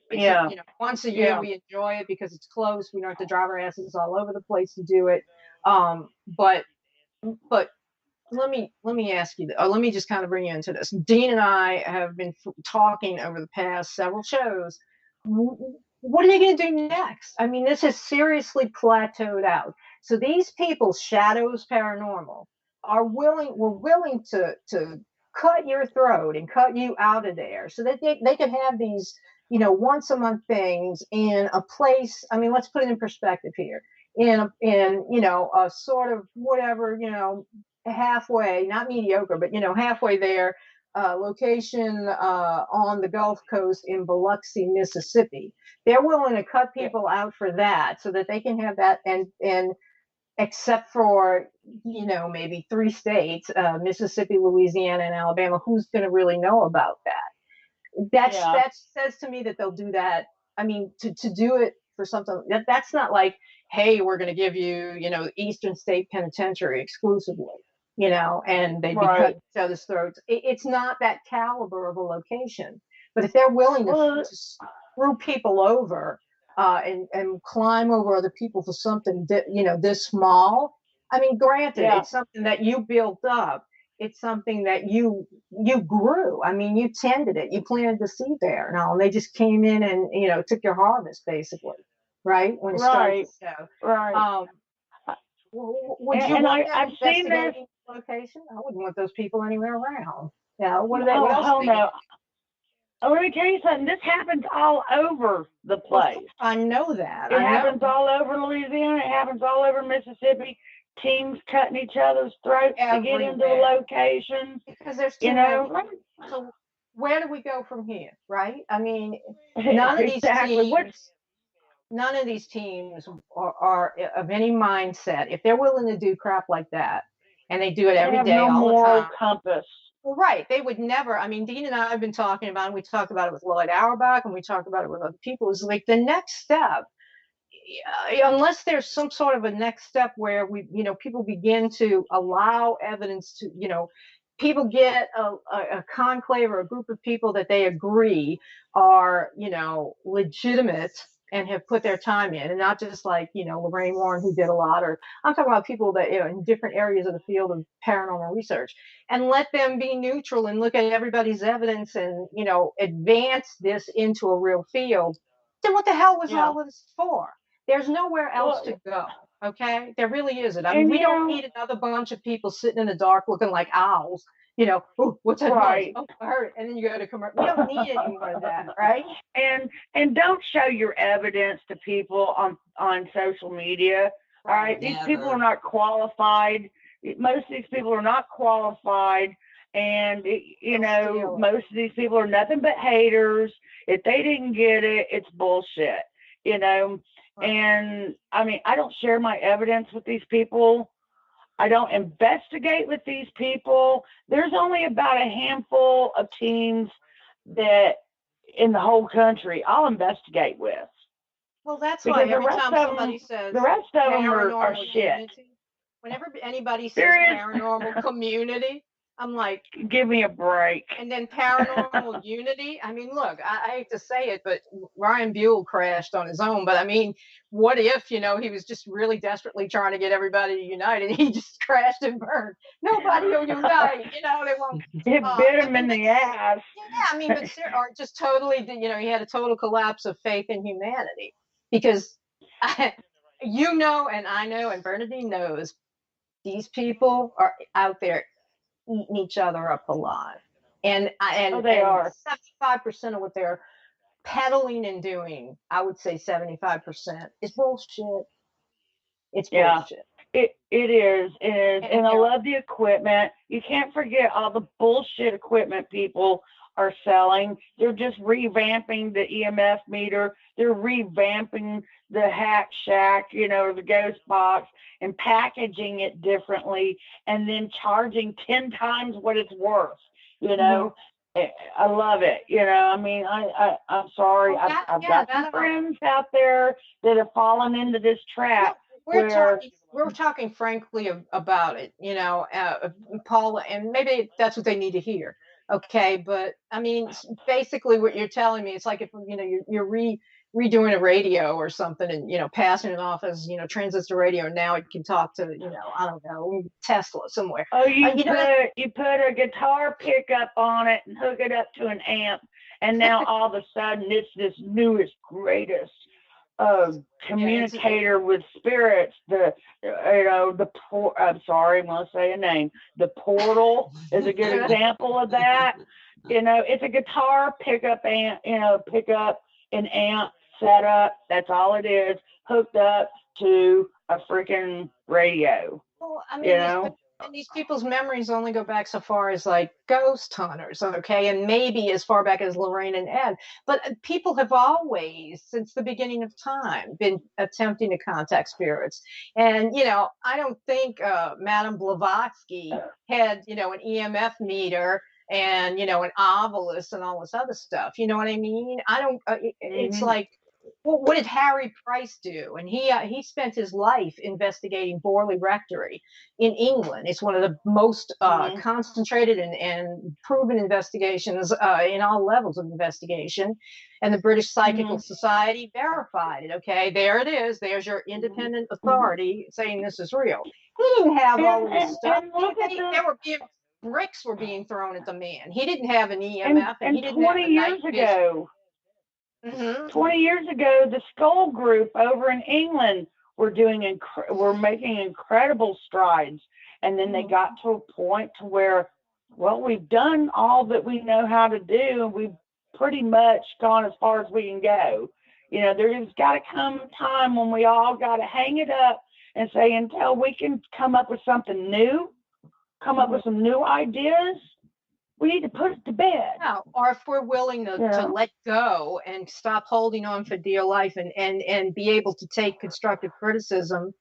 D: Once a year we enjoy it because it's close. We don't have to drive our asses all over the place to do it. But let me ask you, or let me just kind of bring you into this. Dean and I have been talking over the past several shows. What are you going to do next? I mean, this has seriously plateaued out. So these people, Shadows Paranormal, were willing to cut your throat and cut you out of there so that they could have these, once a month things in a place. I mean, let's put it in perspective here. In a sort of whatever, halfway, not mediocre, but halfway there, location on the Gulf Coast in Biloxi, Mississippi. They're willing to cut people out for that so that they can have that, and except for maybe 3 states, Mississippi, Louisiana, and Alabama, who's going to really know about that? That says to me that they'll do that. I mean, to do it for something that's not like, hey, we're going to give you, Eastern State Penitentiary exclusively. and they'd be cutting each other's throats. It's not that caliber of a location. But if they're willing to screw people over and climb over other people for something this small, I mean, granted, it's something that you built up. It's something that you grew. I mean, you tended it. You planted the seed there, and they just came in and took your harvest basically, right? When it started to show.
F: Right.
D: Would you want them investigating the location? I wouldn't want those people anywhere around. What else?
F: Hell no. Let me tell you something. This happens all over the place.
D: Well, I know that.
F: It happens all over Louisiana. It happens all over Mississippi. Teams cutting each other's throats to get into the locations.
D: Because there's too many. So where do we go from here, right? I mean, none of these teams are of any mindset. If they're willing to do crap like that, and they do it every day, all the time.
F: Compass.
D: Well, right. They would never. I mean, Dean and I have been talking about it. We talked about it with Lloyd Auerbach, and we talked about it with other people. It's like the next step, unless there's some sort of a next step where people begin to allow evidence to, people get a conclave or a group of people that they agree are, legitimate and have put their time in, and not just like, Lorraine Warren, who did a lot, or I'm talking about people that, in different areas of the field of paranormal research, and let them be neutral and look at everybody's evidence and, advance this into a real field. Then what the hell was all of this for? There's nowhere else to go. Okay. There really isn't. I mean, we don't need another bunch of people sitting in the dark looking like owls. Oh, what's that noise? Oh, I heard it. And then you go to commercial. We don't need any more of that, right?
F: And don't show your evidence to people on social media. All right. These people are not qualified. Most of these people are not qualified. And, most of these people are nothing but haters. If they didn't get it, it's bullshit, And I mean, I don't share my evidence with these people. I don't investigate with these people. There's only about a handful of teams that in the whole country I'll investigate with.
D: Well, that's why every time somebody says
F: the rest of them are shit.
D: Whenever anybody says paranormal community, I'm like,
F: give me a break.
D: And then paranormal unity. I mean, look, I hate to say it, but Ryan Buell crashed on his own. But I mean, what if, he was just really desperately trying to get everybody to unite and he just crashed and burned? Nobody will unite, they won't.
F: It bit him in the ass.
D: Yeah, I mean, but or just totally, he had a total collapse of faith in humanity because, and I know, and Bernadine knows, these people are out there eating each other up alive, and
F: they are
D: 75% of what they're peddling and doing, I would say 75% is bullshit. It's bullshit.
F: It is, and I love the equipment. You can't forget all the bullshit equipment people are selling. They're just revamping the EMF meter. They're revamping the hack shack, or the ghost box, and packaging it differently, and then charging 10 times what it's worth. I love it. I mean, I'm sorry. I've got some friends out there that have fallen into this trap.
D: We're talking frankly about it, Paula, and maybe that's what they need to hear. Okay, but I mean, basically, what you're telling me, it's like if you're redoing a radio or something, and passing it off as transistor radio. Now it can talk to I don't know, Tesla somewhere.
F: Oh, you put a guitar pickup on it and hook it up to an amp, and now all of a sudden it's this newest, greatest communicator with spirits. I'm sorry, I'm gonna say a name. The Portal is a good example of that. It's a guitar pickup amp, pickup an amp setup. That's all it is, hooked up to a freaking radio.
D: Well, I mean, and these people's memories only go back so far as like ghost hunters, okay, and maybe as far back as Lorraine and Ed. But people have always, since the beginning of time, been attempting to contact spirits. And I don't think Madame Blavatsky had an EMF meter and an obelisk and all this other stuff. You know what I mean? I don't. It's like Well, what did Harry Price do? And he spent his life investigating Borley Rectory in England. It's one of the most concentrated and proven investigations in all levels of investigation. And the British Psychical Society verified it. Okay, there it is. There's your independent authority saying this is real. He didn't have all of this stuff. Bricks were being thrown at the man. He didn't have an EMF, and he didn't have a night vision.
F: 20 years ago, the Skull Group over in England were making incredible strides, and then they got to a point to where, well, we've done all that we know how to do, and we've pretty much gone as far as we can go. You know, there's got to come a time when we all got to hang it up and say, until we can come up with something new, come up with some new ideas, we need to put it to bed.
D: Yeah, or if we're willing to let go and stop holding on for dear life and be able to take constructive criticism,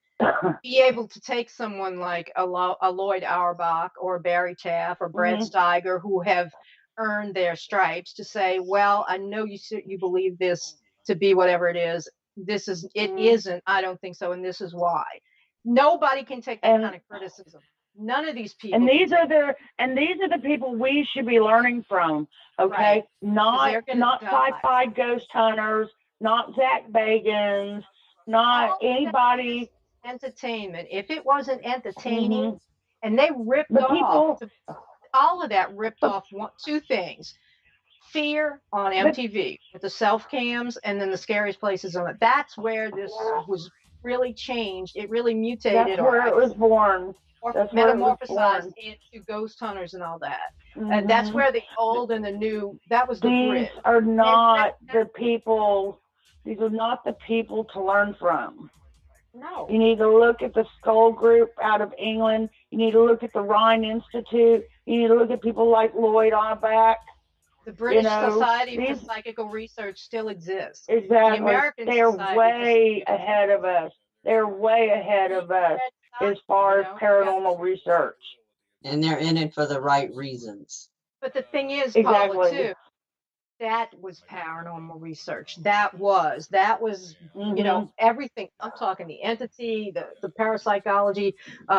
D: be able to take someone like a Lloyd Auerbach or Barry Taff or Brad Steiger, who have earned their stripes, to say, well, I know you believe this to be whatever it is. It isn't. I don't think so, and this is why. Nobody can take that kind of criticism. None of these people.
F: And these are the people we should be learning from. Okay, right. Not sci-fi ghost hunters, not Zach Bagans, not anybody.
D: Entertainment. If it wasn't entertaining, and they ripped off all of that, ripped off two things: Fear on MTV with the self cams, and then The Scariest Places on it. That's where this was really changed. It really mutated.
F: That's where it was born.
D: Or metamorphosized into ghost hunters and all that. And that's where the old and the new, that was the bridge.
F: These are not the people, these are not the people to learn from.
D: No.
F: You need to look at the Skull Group out of England. You need to look at the Rhine Institute. You need to look at people like Lloyd Auerbach.
D: The British Society for Psychical Research still exists.
F: Exactly.
D: The American
F: They're
D: Society
F: way ahead of us. They're way ahead of us as far as paranormal research.
E: And they're in it for the right reasons.
D: But the thing is, Paula, too, that was paranormal research. That was, you know, everything. I'm talking the entity, the parapsychology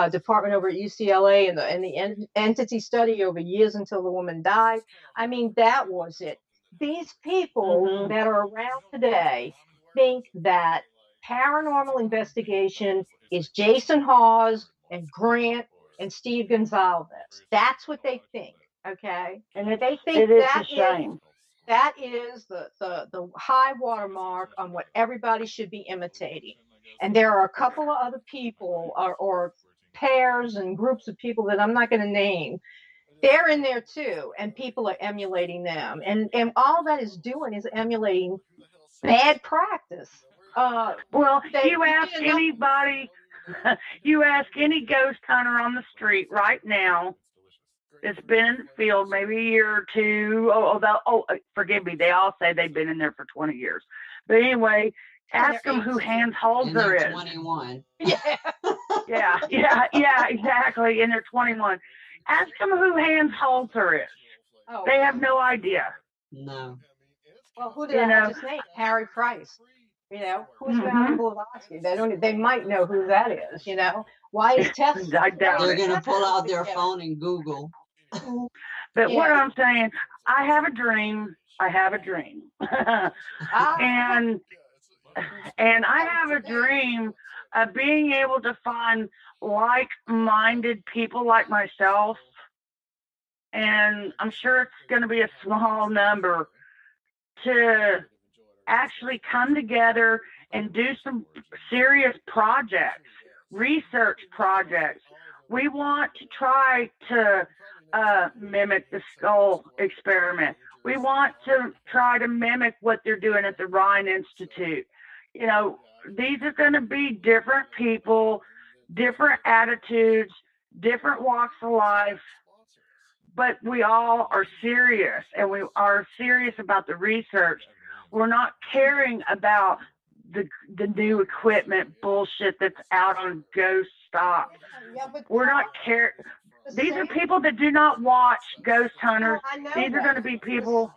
D: department over at UCLA, and the entity study over years until the woman died. I mean, that was it. These people that are around today think that paranormal investigation is Jason Hawes and Grant and Steve Gonzalez. That's what they think. Okay,
F: and
D: they think
F: that is a shame.
D: That is the high watermark on what everybody should be imitating. And there are a couple of other people or pairs and groups of people that I'm not going to name. They're in there too, and people are emulating them. And all that is doing is emulating bad practice.
F: Well, you ask anybody, you ask any ghost hunter on the street right now, it's been in the field maybe a year or two. Forgive me. They all say they've been in there for 20 years. But anyway, ask them who Hans Holzer is.
E: 21.
F: Yeah, exactly. And they're 21. Ask them who Hans Holzer is. Oh. They have no idea.
E: No.
D: Well, who did I just name? Harry Price. You know, who's Madame Blavatsky? They might know who that is. You know, why is Tess?
F: I doubt
E: they're going to pull out their phone and Google.
F: But what I'm saying, I have a dream. And I have a dream of being able to find like-minded people like myself. And I'm sure it's going to be a small number to actually come together and do some serious projects, research projects. We want to try to mimic the skull experiment. We want to try to mimic what they're doing at the Rhine Institute. You know, these are going to be different people, different attitudes, different walks of life, but we all are serious, and we are serious about the research. We're not caring about the new equipment bullshit that's out on Ghost Stop. We're not caring. These are people that do not watch Ghost Hunters. These are going to be people.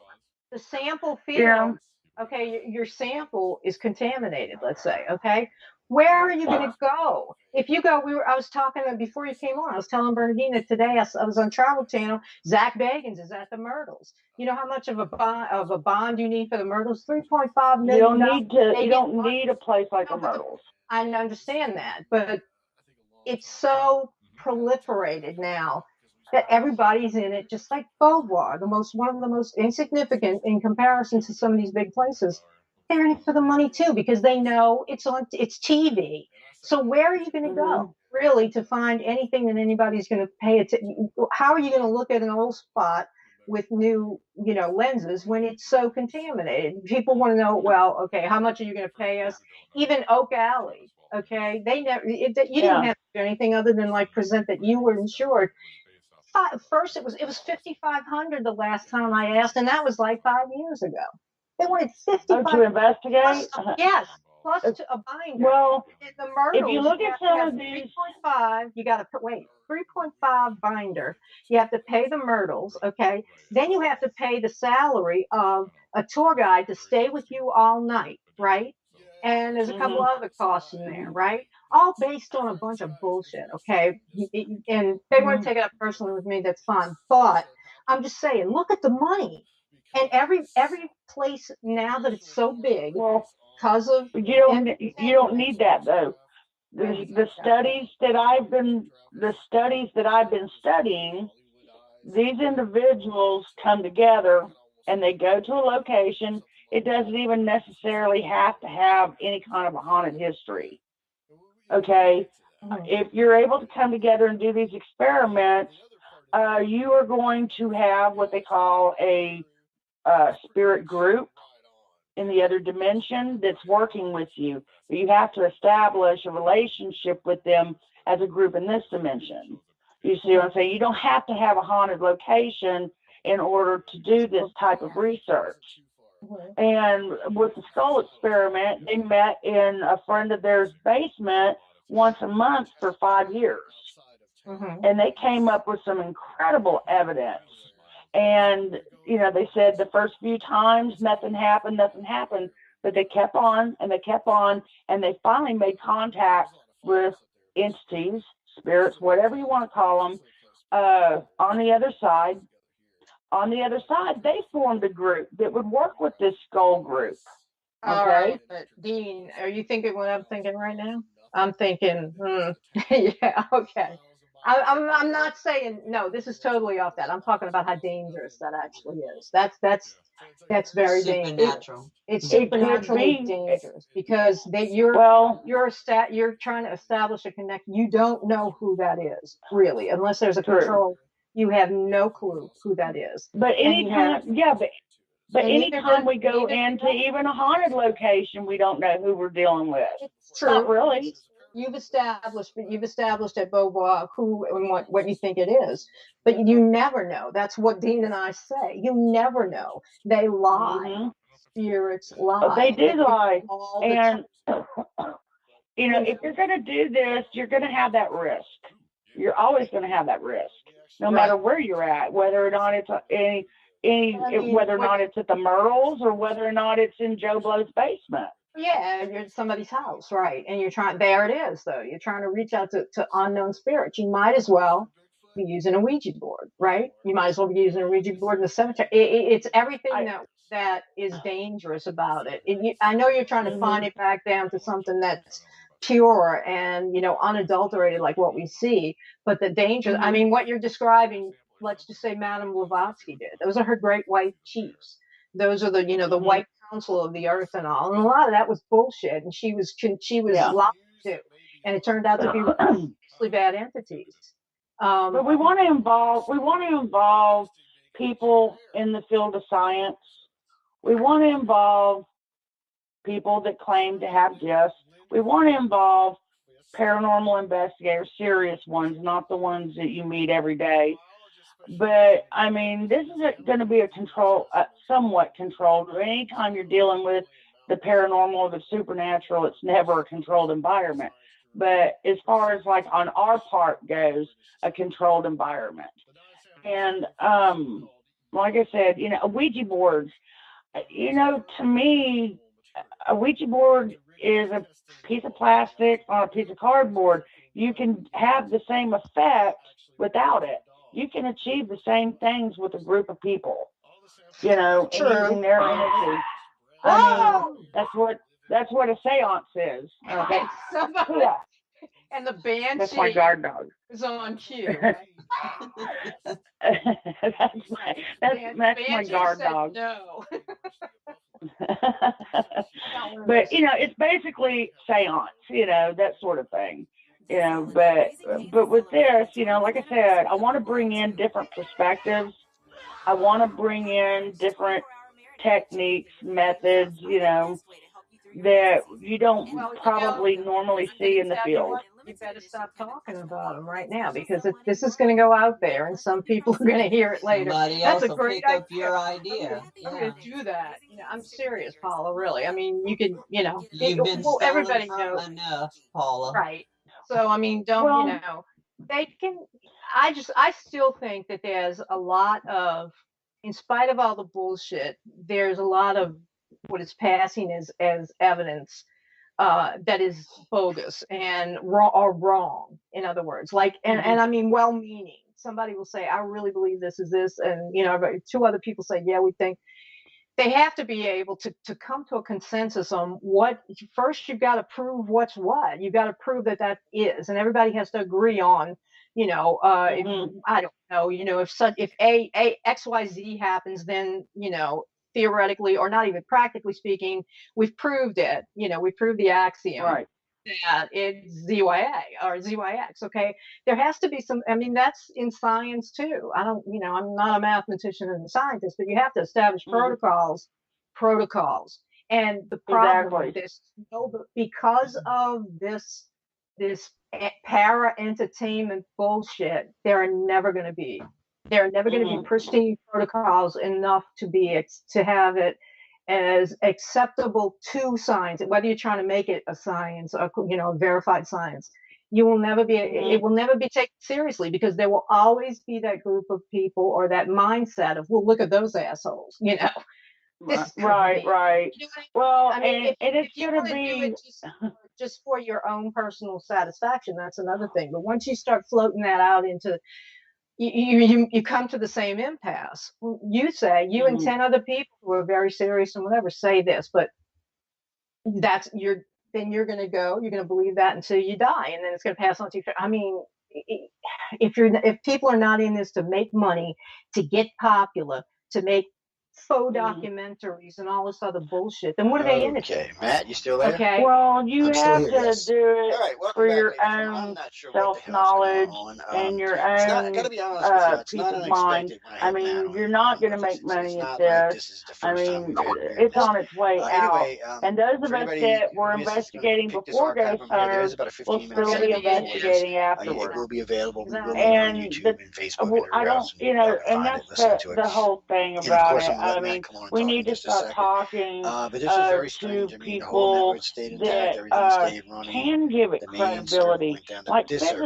D: The sample field okay, your sample is contaminated, let's say, okay? Where are you going to go? If you go, I was talking before you came on, I was telling Bernadina today, I was on Travel Channel, Zach Bagans is at the Myrtles. You know how much of a bond you need for the Myrtles? $3.5 million.
F: You don't need a place like the Myrtles.
D: I understand that, but it's so proliferated now that everybody's in it, just like Beauvoir, one of the most insignificant in comparison to some of these big places. They're in it for the money too, because they know it's TV. So where are you going to go really to find anything that anybody's going to pay attention? How are you going to look at an old spot with new, lenses when it's so contaminated? People want to know, well, okay, how much are you going to pay us? Even Oak Alley, okay, they never, you didn't have to do anything other than like present that you were insured. First, it was $5,500 the last time I asked, and that was like 5 years ago. They wanted $5,500
F: to investigate.
D: Yes, plus a binder.
F: Well,
D: the Myrtles,
F: if you look at some of these,
D: 3.5, you got to wait. 3.5 binder. You have to pay the Myrtles, okay? Then you have to pay the salary of a tour guide to stay with you all night, right? And there's a couple other costs in there, right? All based on a bunch of bullshit, okay? And they want to take it up personally with me, that's fine. But I'm just saying, look at the money. And every place now that it's so big, because of
F: you don't need that though. The studies that I've been studying, these individuals come together and they go to a location. It doesn't even necessarily have to have any kind of a haunted history. Okay, if you're able to come together and do these experiments, you are going to have what they call a spirit group in the other dimension that's working with you. But you have to establish a relationship with them as a group in this dimension. You see what I'm saying? You don't have to have a haunted location in order to do this type of research. And with the skull experiment, they met in a friend of theirs' basement once a month for 5 years. And they came up with some incredible evidence. And, they said the first few times nothing happened, but they kept on and they kept on, and they finally made contact with entities, spirits, whatever you want to call them, on the other side. On the other side, they formed a group that would work with this skull group. Okay?
D: All right, but Dean, are you thinking what I'm thinking right now? I'm thinking, yeah, okay. I'm not saying, no, this is totally off that. I'm talking about how dangerous that actually is. That's very dangerous. It's supernaturally dangerous because you're trying to establish a connection. You don't know who that is, really, unless there's a control. You have no clue who that is.
F: But anytime we go into even a haunted location, we don't know who we're dealing with.
D: It's true.
F: Not really.
D: You've established at Beauvoir who and what you think it is, but you never know. That's what Dean and I say. You never know. They lie. Spirits lie.
F: They do lie. And if you're going to do this, you're going to have that risk. You're always going to have that risk, no matter where you're at, whether or not it's whether or not it's at the Myrtles or whether or not it's in Joe Blow's basement.
D: Yeah, you're at somebody's house, right? And there it is, though. You're trying to reach out to unknown spirits. You might as well be using a Ouija board, right? You might as well be using a Ouija board in the cemetery. It's everything that is dangerous about it. I know you're trying to find it back down to something that's pure and, unadulterated like what we see. But the danger, I mean, what you're describing, let's just say Madame Blavatsky did. Those are her great white chiefs. Those are the, the white council of the earth and all. And a lot of that was bullshit. And she was lied to. And it turned out to be really bad entities.
F: But we want to involve people in the field of science. We want to involve people that claim to have gifts. We want to involve paranormal investigators, serious ones, not the ones that you meet every day. But I mean, this is going to be somewhat controlled. Anytime you're dealing with the paranormal or the supernatural, it's never a controlled environment. But as far as like on our part goes, a controlled environment. And like I said, Ouija boards. you know, to me, a Ouija board is a piece of plastic on a piece of cardboard. You can have the same effect without it. You can achieve the same things with a group of people, you know, and using their energy. I mean, that's what a seance is.
D: Yeah. And the band
F: that's my guard dog
D: is on cue.
F: that's my guard dog.
D: No.
F: But you know, it's basically seance, you know, that sort of thing, you know. But with this, you know, like I said, I want to bring in different perspectives. I want to bring in different techniques, methods, you know, that you don't probably normally see in the field.
D: You better stop talking about them right now, because this is going to go out there and some people are going to hear it later.
E: Somebody else will pick up your idea.
D: I'm going to do that. You know, I'm serious, Paula, really. I mean, you can, you know,
E: you've been
D: everybody knows
E: enough, Paula.
D: Right. So, I mean, don't, you know, they can, I still think that there's a lot of, in spite of all the bullshit, there's a lot of what is passing as evidence that is bogus and wrong, in other words. Like, and I mean, well-meaning. Somebody will say, I really believe this is this. And, you know, two other people say, yeah, we think. They have to be able to come to a consensus on what. First, you've got to prove what's what. You've got to prove that is. And everybody has to agree on, you know, if, I don't know, you know, if XYZ happens, then, you know, theoretically, or not even practically speaking, we've proved it. You know, we proved the axiom that it's ZYA or ZYX. Okay, there has to be some. I mean, that's in science too. I don't, you know, I'm not a mathematician and a scientist, but you have to establish protocols, and the problem with this, because of this para entertainment bullshit, there are never going to be pristine protocols enough to have it as acceptable to science, whether you're trying to make it a science or, you know, verified science. You will never be, it will never be taken seriously, because there will always be that group of people or that mindset of, well, look at those assholes, you know.
F: Right. You know what I mean? Well, I mean, it's going to be
D: just for your own personal satisfaction. That's another thing. But once you start floating that out into, you come to the same impasse. You say, you and 10 other people who are very serious and whatever say this, but then you're going to believe that until you die, and then it's going to pass on to you. I mean, if people are not in this to make money, to get popular, to make faux documentaries and all this other bullshit, then what are they in it?
G: Okay, Matt, you still there?
F: Okay. Well, you have to do it for your own self-knowledge and your own peace of mind. I mean, you're not going to make money at this. I mean, it's on its way out. And those of us that were investigating before Ghost Hunters will still be investigating afterwards.
G: It will be available on
F: YouTube and Facebook. I don't, you know, and that's the whole thing about it. I mean, we need to start talking to people that can give it credibility, like physicists.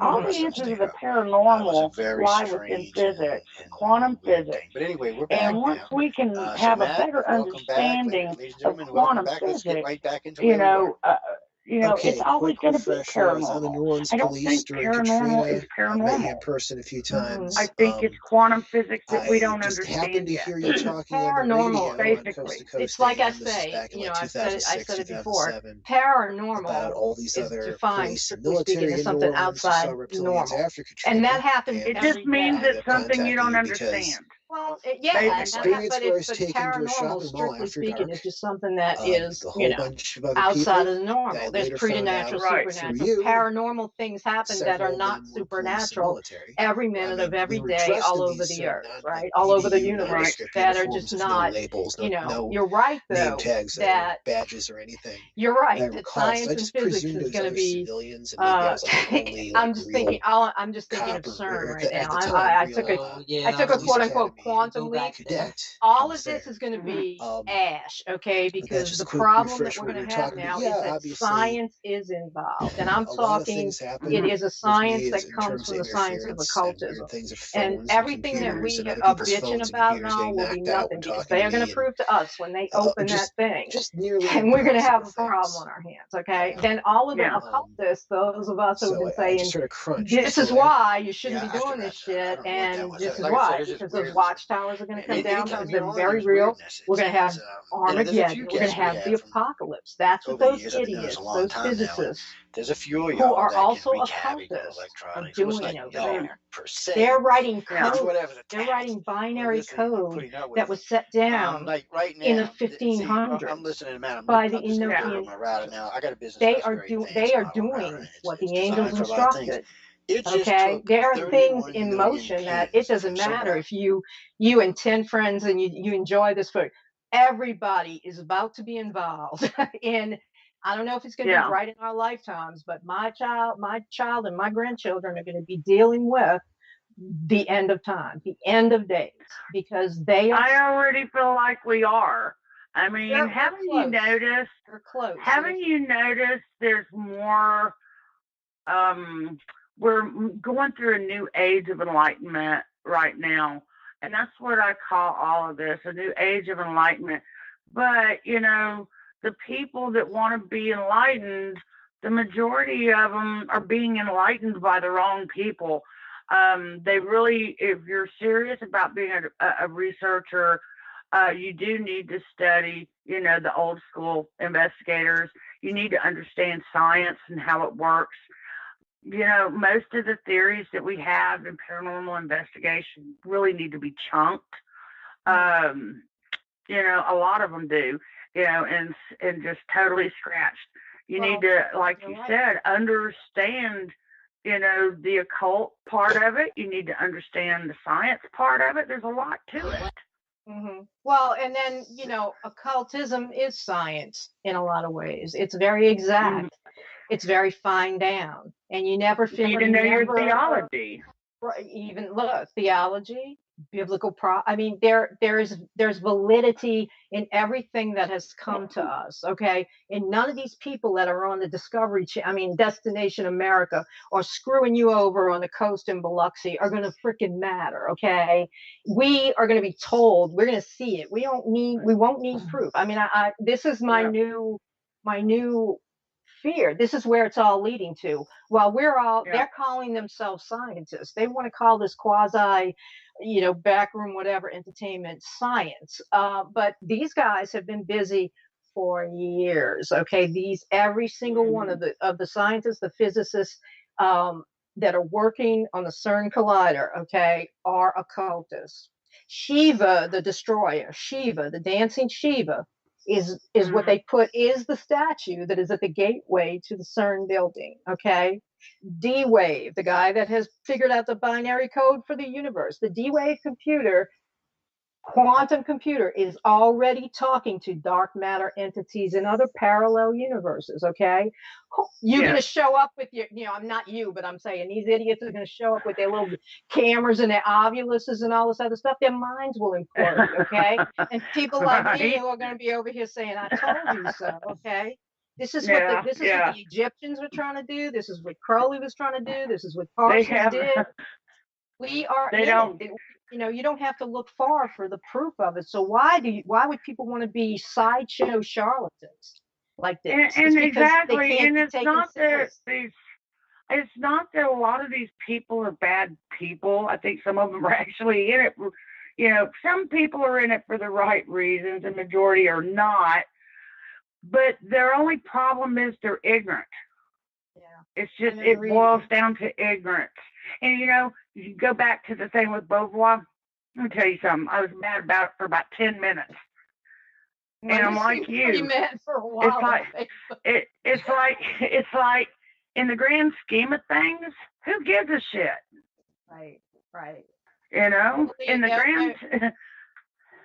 F: All the answers to the paranormal lie within physics, quantum physics.
G: But anyway, we're
F: back. And once we can have a better understanding of quantum physics, you know, it's always going to be paranormal. I don't think paranormal is paranormal.
H: I met you in person a few times.
F: I think it's quantum physics that we don't
H: understand. I just happened to hear you talking
D: paranormal,
H: on the radio
D: basically.
H: Coast to Coast
D: it's like I
H: say,
D: you know, I said it before.
H: 2007,
D: Paranormal
H: all these
D: is
H: other
D: defined, strictly speaking, as something outside normal.
F: And that happens. It just means it's something you don't understand.
D: Well, yeah, but paranormal, strictly speaking, is just something that is, you know, outside of the normal. There's preternatural, supernatural. Paranormal things happen that are not supernatural every minute of every day, all over the earth, right? All over the universe, that are just not, you know. You're right, though, that
H: badges or anything.
D: You're right that science and physics is going to be. I'm just thinking of CERN right now. I took a quote unquote quantum leap. All of this is going to be ash, okay? Because the problem that we're going to have now is that science is involved. And I'm talking, it is a science that comes from the science of occultism. And everything that we are bitching about now will be nothing, because they are going to prove to us when they open that thing, and we're going to have a problem on our hands, okay? Then all of the occultists, those of us who have been saying, this is why you shouldn't be doing this shit, and this is why, because those watchtowers are going to come down, because they're very real. We're going to have Armageddon. We're going to have the apocalypse. That's what those idiots, those physicists, who are also occultists, are doing over there. They're writing code. They're writing binary code that was set down in the 1500s by the Enochian. They are doing what the angels instructed. Okay, there are things in motion that it doesn't matter if you and 10 friends and you enjoy this food. Everybody is about to be involved in, I don't know if it's going to be right in our lifetimes, but my child and my grandchildren are going to be dealing with the end of time, the end of days, because they are.
F: I already feel like we are. I mean, haven't you noticed?
D: We're close.
F: Haven't you noticed there's more? We're going through a new age of enlightenment right now, and that's what I call all of this, a new age of enlightenment. But you know, the people that want to be enlightened, the majority of them are being enlightened by the wrong people. They really, if you're serious about being a researcher, you do need to study, you know, the old school investigators. You need to understand science and how it works. You know, most of the theories that we have in paranormal investigation really need to be chunked. You know, a lot of them do, you know, and just totally scratched. You need to, like you said, understand, you know, the occult part of it. You need to understand the science part of it. There's a lot to it.
D: Mm-hmm. Well, and then, you know, occultism is science in a lot of ways. It's very exact. It's very fine down, and you never feel.
F: You need to know your theology.
D: Even look, theology, biblical I mean, there's validity in everything that has come to us. Okay, and none of these people that are on the Discovery Destination America, or screwing you over on the coast in Biloxi are going to freaking matter. Okay, we are going to be told. We're going to see it. We won't need proof. I mean, this is my new fear. This is where it's all leading to. While they're calling themselves scientists. They want to call this quasi, you know, backroom, whatever, entertainment science. But these guys have been busy for years. Okay. Every single one of the scientists, the physicists, that are working on the CERN collider, okay, are occultists. Shiva, the destroyer, Shiva, the dancing Shiva, is what they put is the statue that is at the gateway to the CERN building. Okay, D-Wave, the guy that has figured out the binary code for the universe, the D-Wave computer, quantum computer, is already talking to dark matter entities in other parallel universes. Okay, you're going to show up with your, you know, I'm not you, but I'm saying these idiots are going to show up with their little cameras and their ovuluses and all this other stuff. Their minds will implode. Okay, and people like me who are going to be over here saying, "I told you so." Okay, this is what what the Egyptians were trying to do. This is what Crowley was trying to do. This is what Parsons did. We are. You know, you don't have to look far for the proof of it. So why would people want to be sideshow charlatans like this?
F: And exactly, and it's not that a lot of these people are bad people. I think some of them are actually in it. You know, some people are in it for the right reasons. The majority are not. But their only problem is they're ignorant. Yeah. It's just, it boils down to ignorance. And, you know, you go back to the thing with Beauvoir. Let me tell you something. I was mad about it for about 10 minutes. And I'm like you.
D: Mad for a while.
F: It's like in the grand scheme of things, who gives a shit?
D: Right.
F: You know, in the grand.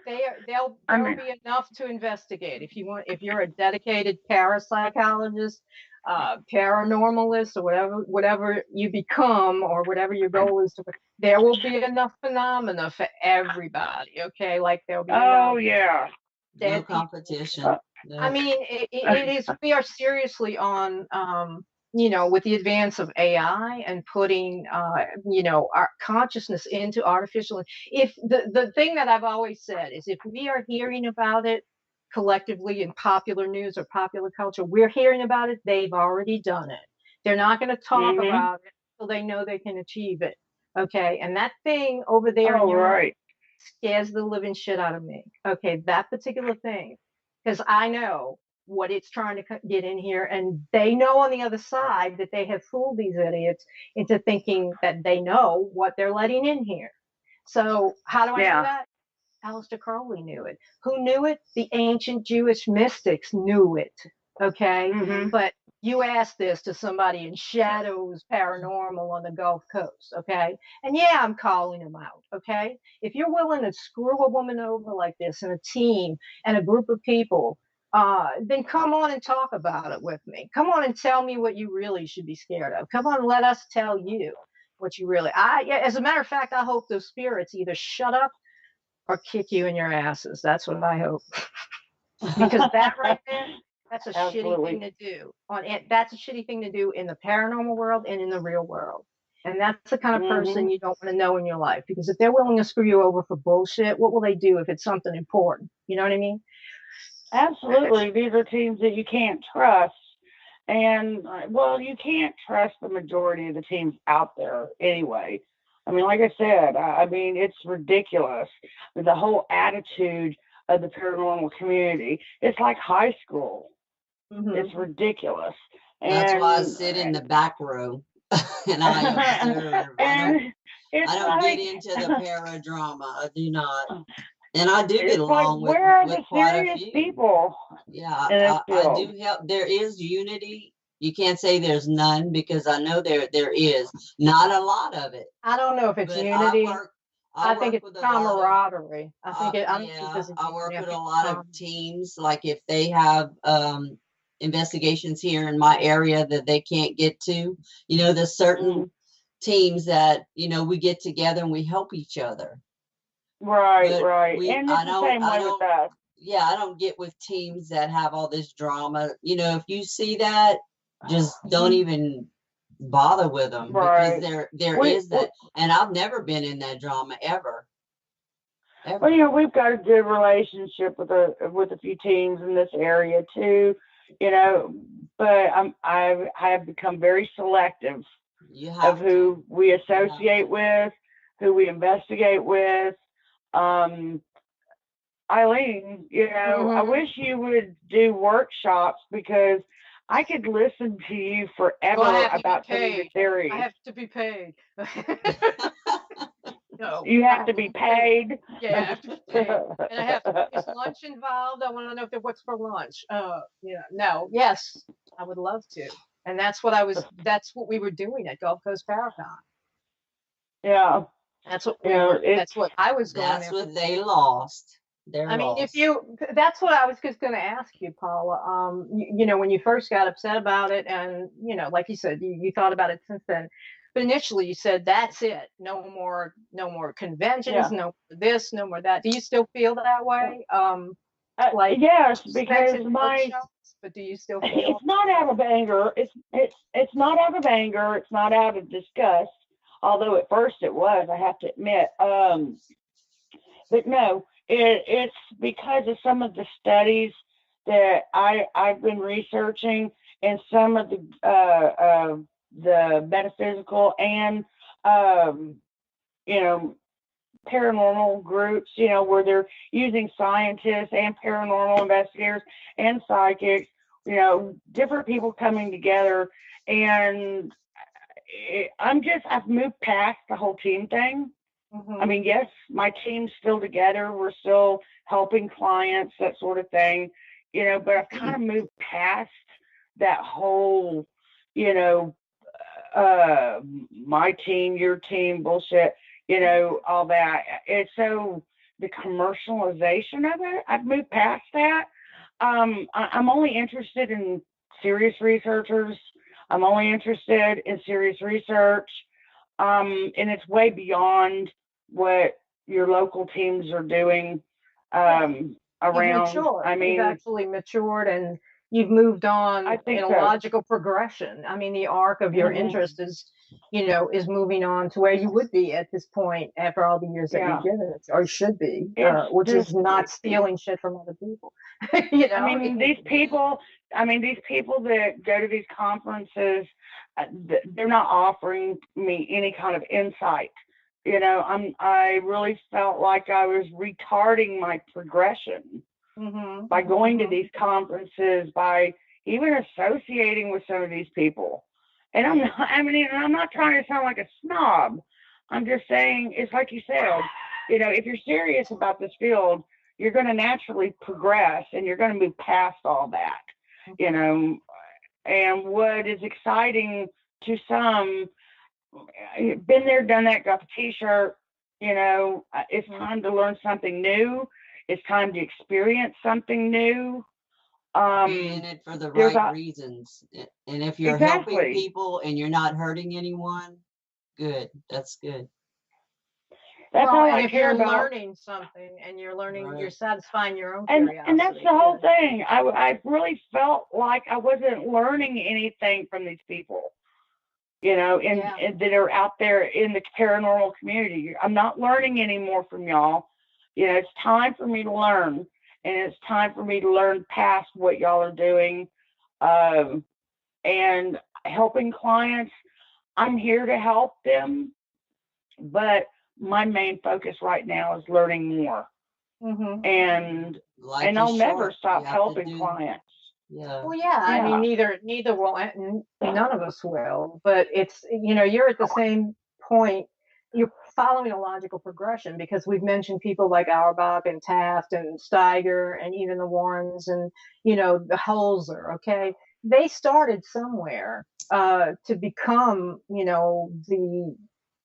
D: There'll be enough to investigate if you're a dedicated parapsychologist. paranormalist or whatever you become or whatever your goal is to, there will be enough phenomena for everybody. Okay, like there'll be
F: Oh
D: enough.
F: yeah.
E: No competition. No.
D: I mean, it is. We are seriously on, with the advance of AI and putting, our consciousness into artificial. If the thing that I've always said is, if we are hearing about it collectively in popular news or popular culture, we're hearing about it. They've already done it. They're not going to talk about it until they know they can achieve it. Okay, and that thing over there in your mind scares the living shit out of me. Okay, that particular thing, because I know what it's trying to get in here, and they know on the other side that they have fooled these idiots into thinking that they know what they're letting in here. So how do I know that? Aleister Crowley knew it. Who knew it? The ancient Jewish mystics knew it. Okay, but you ask this to somebody in Shadows Paranormal on the Gulf Coast, okay? And yeah, I'm calling them out, okay? If you're willing to screw a woman over like this in a team and a group of people, then come on and talk about it with me. Come on and tell me what you really should be scared of. Come on and let us tell you what you really. As a matter of fact, I hope those spirits either shut up or kick you in your asses. That's what I hope. Because that right there, that's a shitty thing to do. That's a shitty thing to do in the paranormal world and in the real world. And that's the kind of person you don't want to know in your life. Because if they're willing to screw you over for bullshit, what will they do if it's something important? You know what I mean?
F: Absolutely. These are teams that you can't trust. And, well, you can't trust the majority of the teams out there anyway. I mean, like I said, I mean, it's ridiculous. The whole attitude of the paranormal community. It's like high school. It's ridiculous.
E: That's why I sit in the back row and I observe. I don't get into the paradrama. I do not. And I do get along with quite a few people. Yeah, I do help. There is unity. You can't say there's none, because I know there is. Not a lot of it.
D: I don't know if it's unity. I think it's camaraderie.
E: I work with a lot of teams. Like if they have investigations here in my area that they can't get to, there's certain teams that, we get together and we help each other.
F: Right. And it's the same way with us.
E: Yeah, I don't get with teams that have all this drama. If you see that, just don't even bother with them, because there is that, and I've never been in that drama ever.
F: Well, we've got a good relationship with a few teams in this area too, but I have become very selective of who we associate with, who we investigate with. Eileen, I wish you would do workshops, because I could listen to you forever about some of your theories.
D: I have to be paid. No,
F: you have to be paid.
D: Yeah, I have to be paid. And I have to. Is lunch involved? I want to know what's for lunch. No. Yes, I would love to. And that's what we were doing at Gulf Coast Paracon.
F: Yeah.
D: That's what that's what I was going.
E: That's what they lost.
D: I mean, that's what I was just going to ask you, Paula. When you first got upset about it, and like you said, you thought about it since then. But initially, you said that's it. No more conventions. No more this. No more that. Do you still feel that way?
F: Yes, because
D: but do you still feel?
F: It's not out of anger. It's not out of anger. It's not out of disgust. Although at first it was, I have to admit. But no. It's because of some of the studies that I've been researching, and some of the metaphysical and paranormal groups, where they're using scientists and paranormal investigators and psychics, different people coming together, and I've moved past the whole team thing. I mean, yes, my team's still together. We're still helping clients, that sort of thing, but I've kind of moved past that whole, my team, your team bullshit, all that. It's so the commercialization of it, I've moved past that. I'm only interested in serious researchers. I'm only interested in serious research. And it's way beyond what your local teams are doing around. I mean,
D: you've actually matured and you've moved on in a logical progression. I mean, the arc of your interest is, is moving on to where you would be at this point after all the years that you've given it, or should be, which is not stealing shit from other people.
F: I mean, these people that go to these conferences, they're not offering me any kind of insight. I really felt like I was retarding my progression by going to these conferences, by even associating with some of these people. And I'm not trying to sound like a snob. I'm just saying, it's like you said, if you're serious about this field, you're going to naturally progress and you're going to move past all that, and what is exciting to some, been there, done that, got the t-shirt, it's time to learn something new. It's time to experience something new.
E: Be in it for the right reasons. And if you're helping people and you're not hurting anyone, good. That's good.
F: That's all I
D: if
F: care
D: you're
F: about.
D: Learning something and you're learning, you're satisfying your own curiosity.
F: And that's the whole thing. I really felt like I wasn't learning anything from these people, and that are out there in the paranormal community. I'm not learning any more from y'all. It's time for me to learn, and it's time for me to learn past what y'all are doing, and helping clients. I'm here to help them, but my main focus right now is learning more. And I'll never stop helping clients.
E: Yeah.
D: Well, I mean, neither will, none of us will, but it's, you're at the same point, you're following a logical progression, because we've mentioned people like Auerbach and Taft and Steiger and even the Warrens and, the Holzer, okay? They started somewhere to become, the,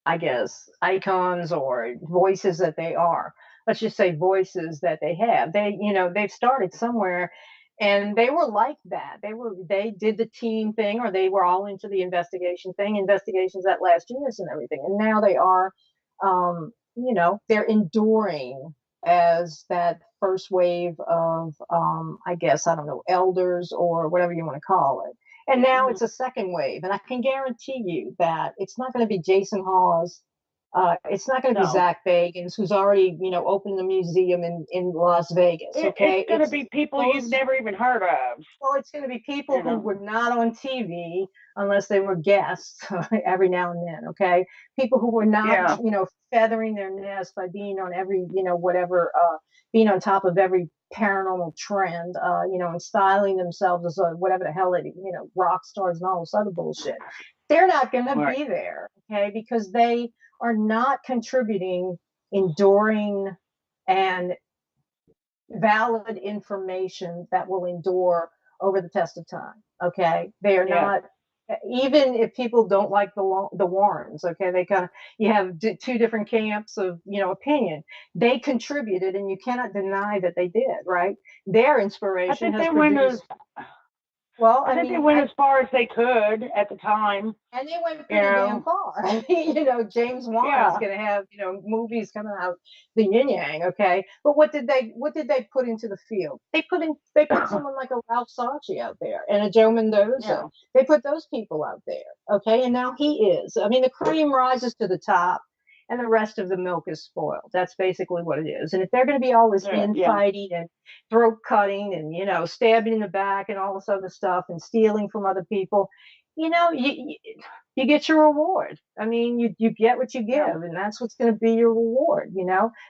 D: I guess, icons or voices that they are. Let's just say voices that they have. They, they've started somewhere, and they were like that. They did the team thing, or they were all into the investigations that last years and everything. And now they are, they're enduring as that first wave of, I guess, I don't know, elders or whatever you want to call it. And now it's a second wave. And I can guarantee you that it's not going to be Jason Hawes. It's not going to be Zach Bagans, who's already, opened the museum in Las Vegas. Okay,
F: it's going to be people you've never even heard of.
D: Well, it's going to be people who were not on TV unless they were guests every now and then. Okay, people who were not, feathering their nest by being on every, whatever, being on top of every paranormal trend, and styling themselves as whatever the hell they, rock stars and all this other bullshit. They're not going to be there, okay, because they are not contributing enduring and valid information that will endure over the test of time. Okay, they are not. Even if people don't like the Warrens, okay, they you have two different camps of opinion. They contributed, and you cannot deny that they did. Right, their inspiration has produced. Well,
F: I think they went as far as they could at the time.
D: And they went pretty damn far. James Wan is going to have, movies coming out, the yin yang, okay? But what did they put into the field? They put someone like a Ralph Sarchi out there and a Joe Mendoza. Yeah. They put those people out there, okay? And now he is. I mean, the cream rises to the top, and the rest of the milk is spoiled. That's basically what it is. And if they're going to be always infighting and throat cutting and, stabbing in the back and all this other stuff and stealing from other people, you get your reward. I mean, you get what you give, and that's what's going to be your reward.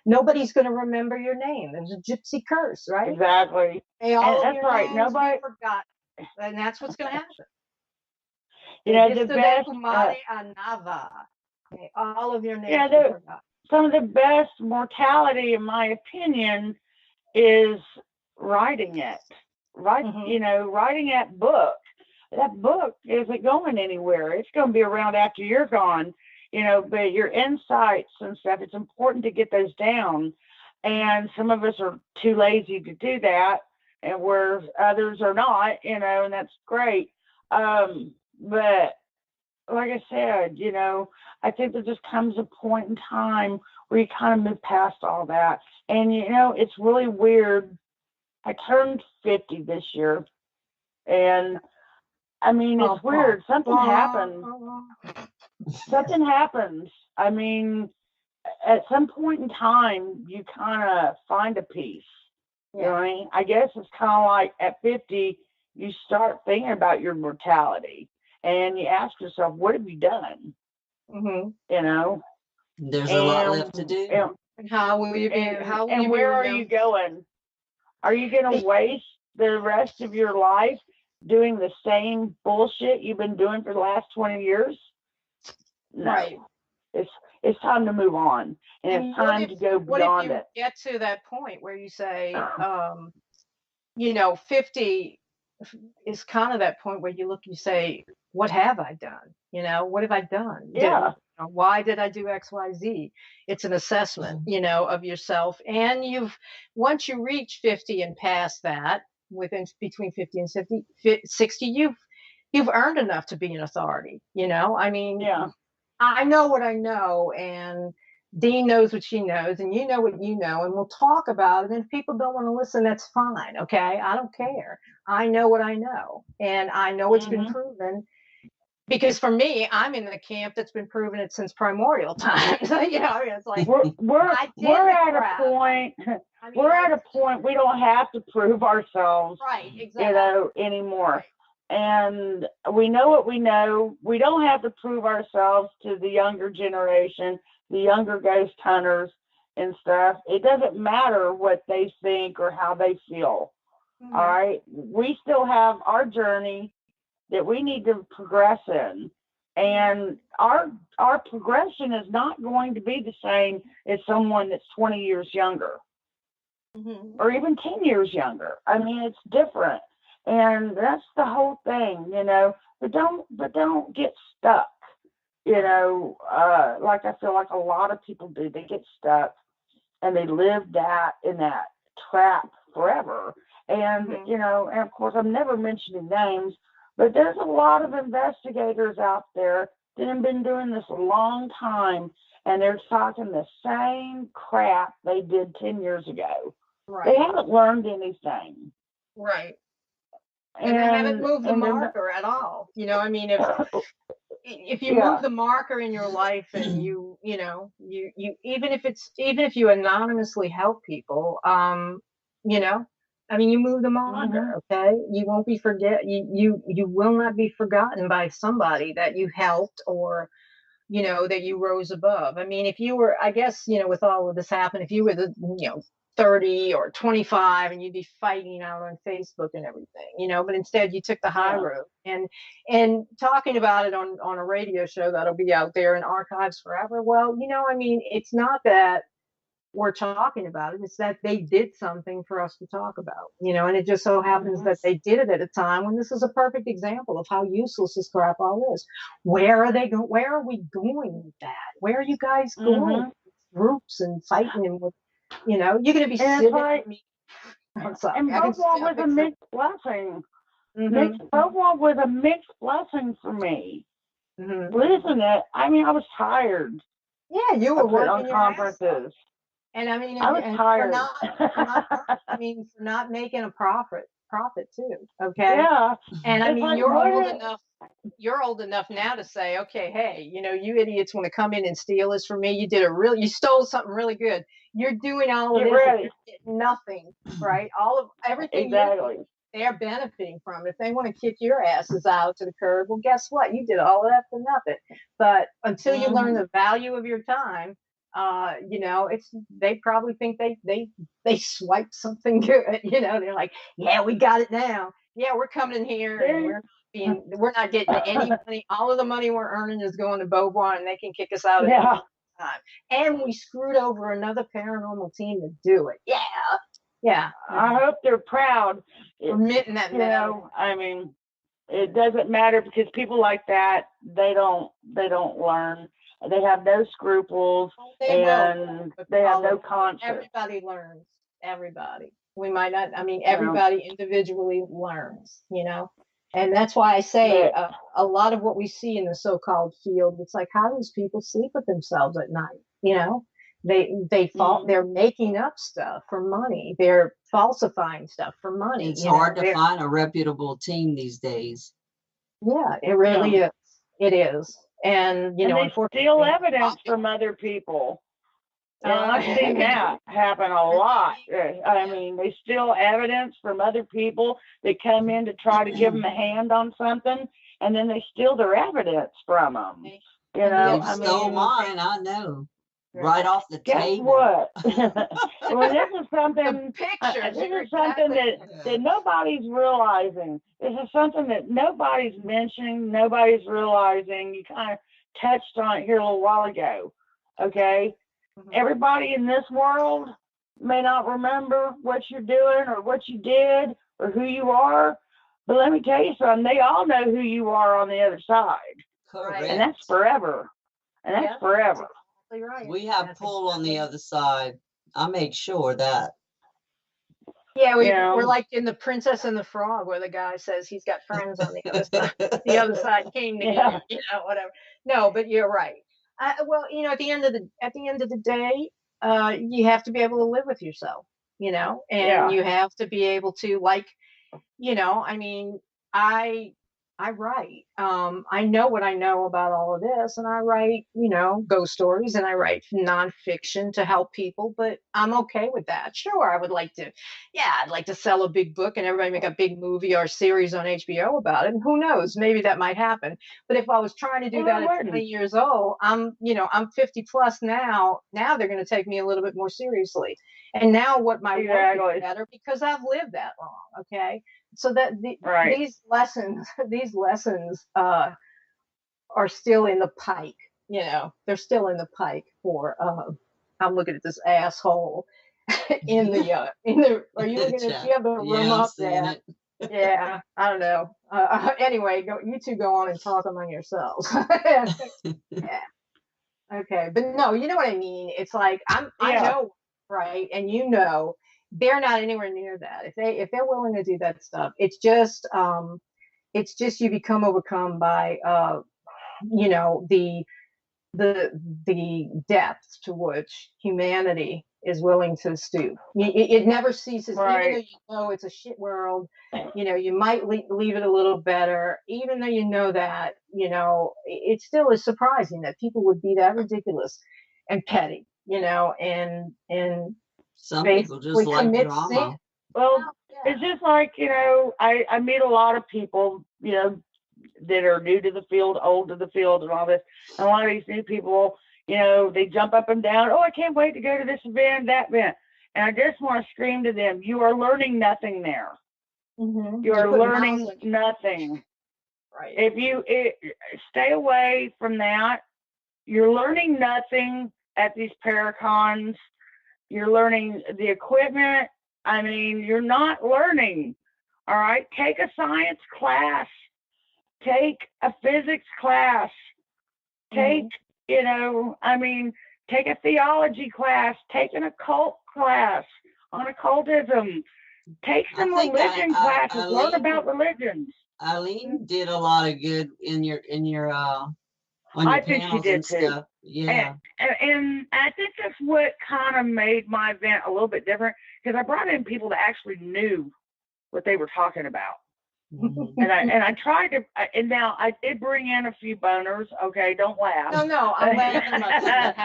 D: Nobody's going to remember your name. There's a gypsy curse, right?
F: Exactly.
D: That's right. Nobody forgot, and that's what's going to happen.
F: The best.
D: All of your names are forgotten.
F: Some of the best mortality, in my opinion, is writing it. Writing that book. That book isn't going anywhere. It's going to be around after you're gone, but your insights and stuff, it's important to get those down. And some of us are too lazy to do that. and where others are not, and that's great. But like I said, I think there just comes a point in time where you kind of move past all that. And, it's really weird. I turned 50 this year. And, I mean, it's weird. Something happens. Something happens. I mean, at some point in time, you kind of find a peace. You know what I mean? I guess it's kind of like at 50, you start thinking about your mortality. And you ask yourself, what have you done?
E: There's a lot left to do.
D: And how will you be?
F: And where are you going? Are you going to waste the rest of your life doing the same bullshit you've been doing for the last 20 years? No. Right. It's time to move on, and it's time to go beyond it.
D: What if you get to that point where you say, 50 is kind of that point where you look, you say, what have I done? What have I done?
F: Yeah.
D: Why did I do X, Y, Z? It's an assessment, of yourself. And once you reach 50 and past that, between 50 and 60, you've earned enough to be an authority. I mean, I know what I know, and Dean knows what she knows, and you know what you know, and we'll talk about it. And if people don't want to listen, that's fine. Okay. I don't care. I know what I know, and I know it's been proven. Because for me, I'm in the camp that's been proven it since primordial times. It's like
F: we're at a point. We're at a point we don't have to prove ourselves,
D: right? Exactly.
F: Anymore. And we know what we know. We don't have to prove ourselves to the younger generation, the younger ghost hunters and stuff. It doesn't matter what they think or how they feel. All right. We still have our journey that we need to progress in. And our progression is not going to be the same as someone that's 20 years younger or even 10 years younger. I mean, it's different. And that's the whole thing, but don't get stuck, like I feel like a lot of people do. They get stuck and they live in that trap forever. And, and of course, I'm never mentioning names, but there's a lot of investigators out there that have been doing this a long time, and they're talking the same crap they did 10 years ago.
D: Right.
F: They haven't learned anything.
D: Right. And they haven't moved the marker at all. I mean, if you move the marker in your life, and you even if you anonymously help people, I mean, you move the marker, okay? You won't be you will not be forgotten by somebody that you helped or, that you rose above. I mean, if you were, I guess, with all of this happening, if you were 30 or 25 and you'd be fighting out on Facebook and everything, but instead you took the high road and talking about it on a radio show that'll be out there in archives forever. Well, I mean, it's not that we're talking about it. It's that they did something for us to talk about, and it just so happens that they did it at a time when this is a perfect example of how useless this crap all is. Where are they going? Where are we going with that? Where are you guys going with groups and fighting and with, you're going to be sitting
F: like, and Bobo was a mixed blessing. Bobo was a mixed blessing for me. Listen, I mean, I was tired.
D: Yeah, you were working
F: on conferences.
D: And I mean,
F: I was tired.
D: For not making a profit too. Okay.
F: Yeah.
D: And I mean, like, you're old enough now to say, okay, hey, you idiots want to come in and steal this from me. You stole something really good. You're doing all of this. You're getting nothing, right? Everything.
F: Exactly.
D: They're benefiting from it. If they want to kick your asses out to the curb, well, guess what? You did all of that for nothing. But until you learn the value of your time, they probably think they swiped something good. They're like, yeah, we got it now. Yeah, we're coming in here and we're not getting any money. All of the money we're earning is going to Beauvoir, and they can kick us out at any time. And we screwed over another paranormal team to do it. Yeah. Yeah.
F: I hope they're proud.
D: Admitting that,
F: I mean, it doesn't matter because people like that, they don't learn. They have no scruples, and they have no conscience.
D: Everybody learns. Everybody. We might not, I mean, everybody individually learns, and that's why I say a lot of what we see in the so-called field, it's like, how do these people sleep with themselves at night? They're making up stuff for money. They're falsifying stuff for money.
E: It's hard to find a reputable team these days.
D: Yeah, it really is. It is. And
F: they steal evidence from other people. I've seen that happen a lot. I mean, they steal evidence from other people. They come in to try to give them a hand on something, and then they steal their evidence from them.
E: They stole mine, I know. Right off the table.
F: Guess what? Well, this is something. This is something that nobody's realizing. This is something that nobody's mentioning. Nobody's realizing. You kind of touched on it here a little while ago. Okay. Everybody in this world may not remember what you're doing or what you did or who you are, but let me tell you something. They all know who you are on the other side.
E: Correct.
F: And that's forever. And that's forever.
D: Right.
E: We have pull on the other side. I make sure that.
D: Yeah, we're like in The Princess and the Frog, where the guy says he's got friends on the other side. The other side came together, whatever. No, but you're right. Well, at the end of the day, you have to be able to live with yourself, and you have to be able to, I mean, I write. I know what I know about all of this, and I write, ghost stories, and I write nonfiction to help people, but I'm okay with that. Sure, I would like to, I'd like to sell a big book and everybody make a big movie or series on HBO about it. And who knows, maybe that might happen. But if I was trying to do that at 20 years old, I'm 50 plus now. Now they're going to take me a little bit more seriously. And now what my work is better because I've lived that long. Okay. So that these lessons are still in the pike, they're still in the pike for, I'm looking at this asshole in the, are you looking at, you have the room up there? Yeah, I don't know. Anyway, you two go on and talk among yourselves. Yeah. Okay. But no, you know what I mean? It's like, I know, right. And they're not anywhere near that. If they're willing to do that stuff, it's just you become overcome by the depths to which humanity is willing to stoop. It never ceases, even though it's a shit world. You might leave it a little better, even though that it still is surprising that people would be that ridiculous and petty, and
E: some people just like drama. Sin.
F: Well, it's just like, I meet a lot of people, that are new to the field, old to the field and all this. And a lot of these new people, they jump up and down. Oh, I can't wait to go to this event, that event. And I just want to scream to them, you are learning nothing there. Mm-hmm. You are learning nothing. Right. If you stay away from that, you're learning nothing at these paracons. You're learning the equipment. I mean, you're not learning. All right. Take a science class. Take a physics class. Take, take a theology class. Take an occult class on occultism. Take some religion classes. Learn about religions.
E: Eileen did a lot of good in your on your
F: I think she did too.
E: Stuff. Yeah.
F: And I think that's what kind of made my event a little bit different, because I brought in people that actually knew what they were talking about. Mm-hmm. And I tried to, and now I did bring in a few boners. Okay, don't laugh.
D: No, I'm laughing about that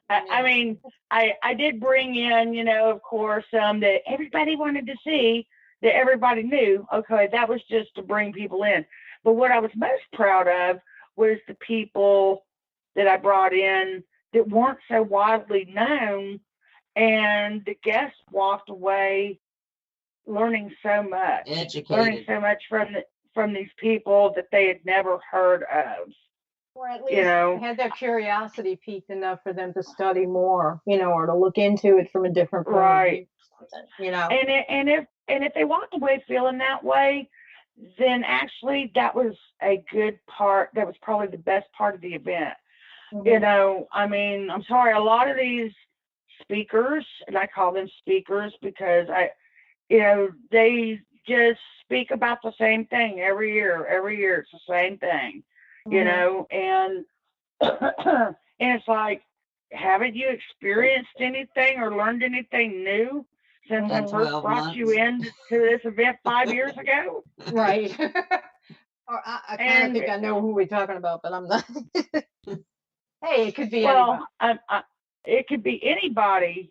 D: happened.
F: I did bring in, of course, that everybody wanted to see, that everybody knew. Okay, that was just to bring people in. But what I was most proud of was the people that I brought in that weren't so widely known, and the guests walked away learning so much, learning so much from these people that they had never heard of.
D: Or at least had their curiosity piqued enough for them to study more, or to look into it from a different point of view.
F: And if they walked away feeling that way, then actually that was a good part. That was probably the best part of the event. Mm-hmm. I'm sorry, a lot of these speakers, and I call them speakers because they just speak about the same thing every year. Every year it's the same thing, and and it's like, haven't you experienced anything or learned anything new since I first brought you into this event 5 years ago?
D: Right. Or I kind of think I know who we're talking about, but I'm not. Hey, it could be anybody.
F: It could be anybody,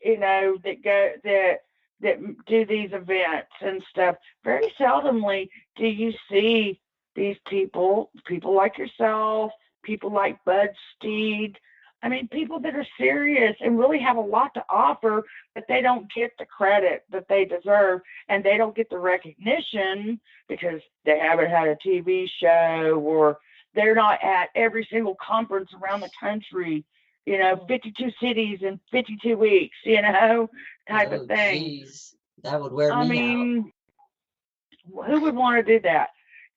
F: that do these events and stuff. Very seldomly do you see these people like yourself, people like Bud Steed. I mean, people that are serious and really have a lot to offer, but they don't get the credit that they deserve, and they don't get the recognition because they haven't had a TV show, or they're not at every single conference around the country, 52 cities in 52 weeks, type of thing.
E: Geez. That would wear me out.
F: I mean, who would want to do that?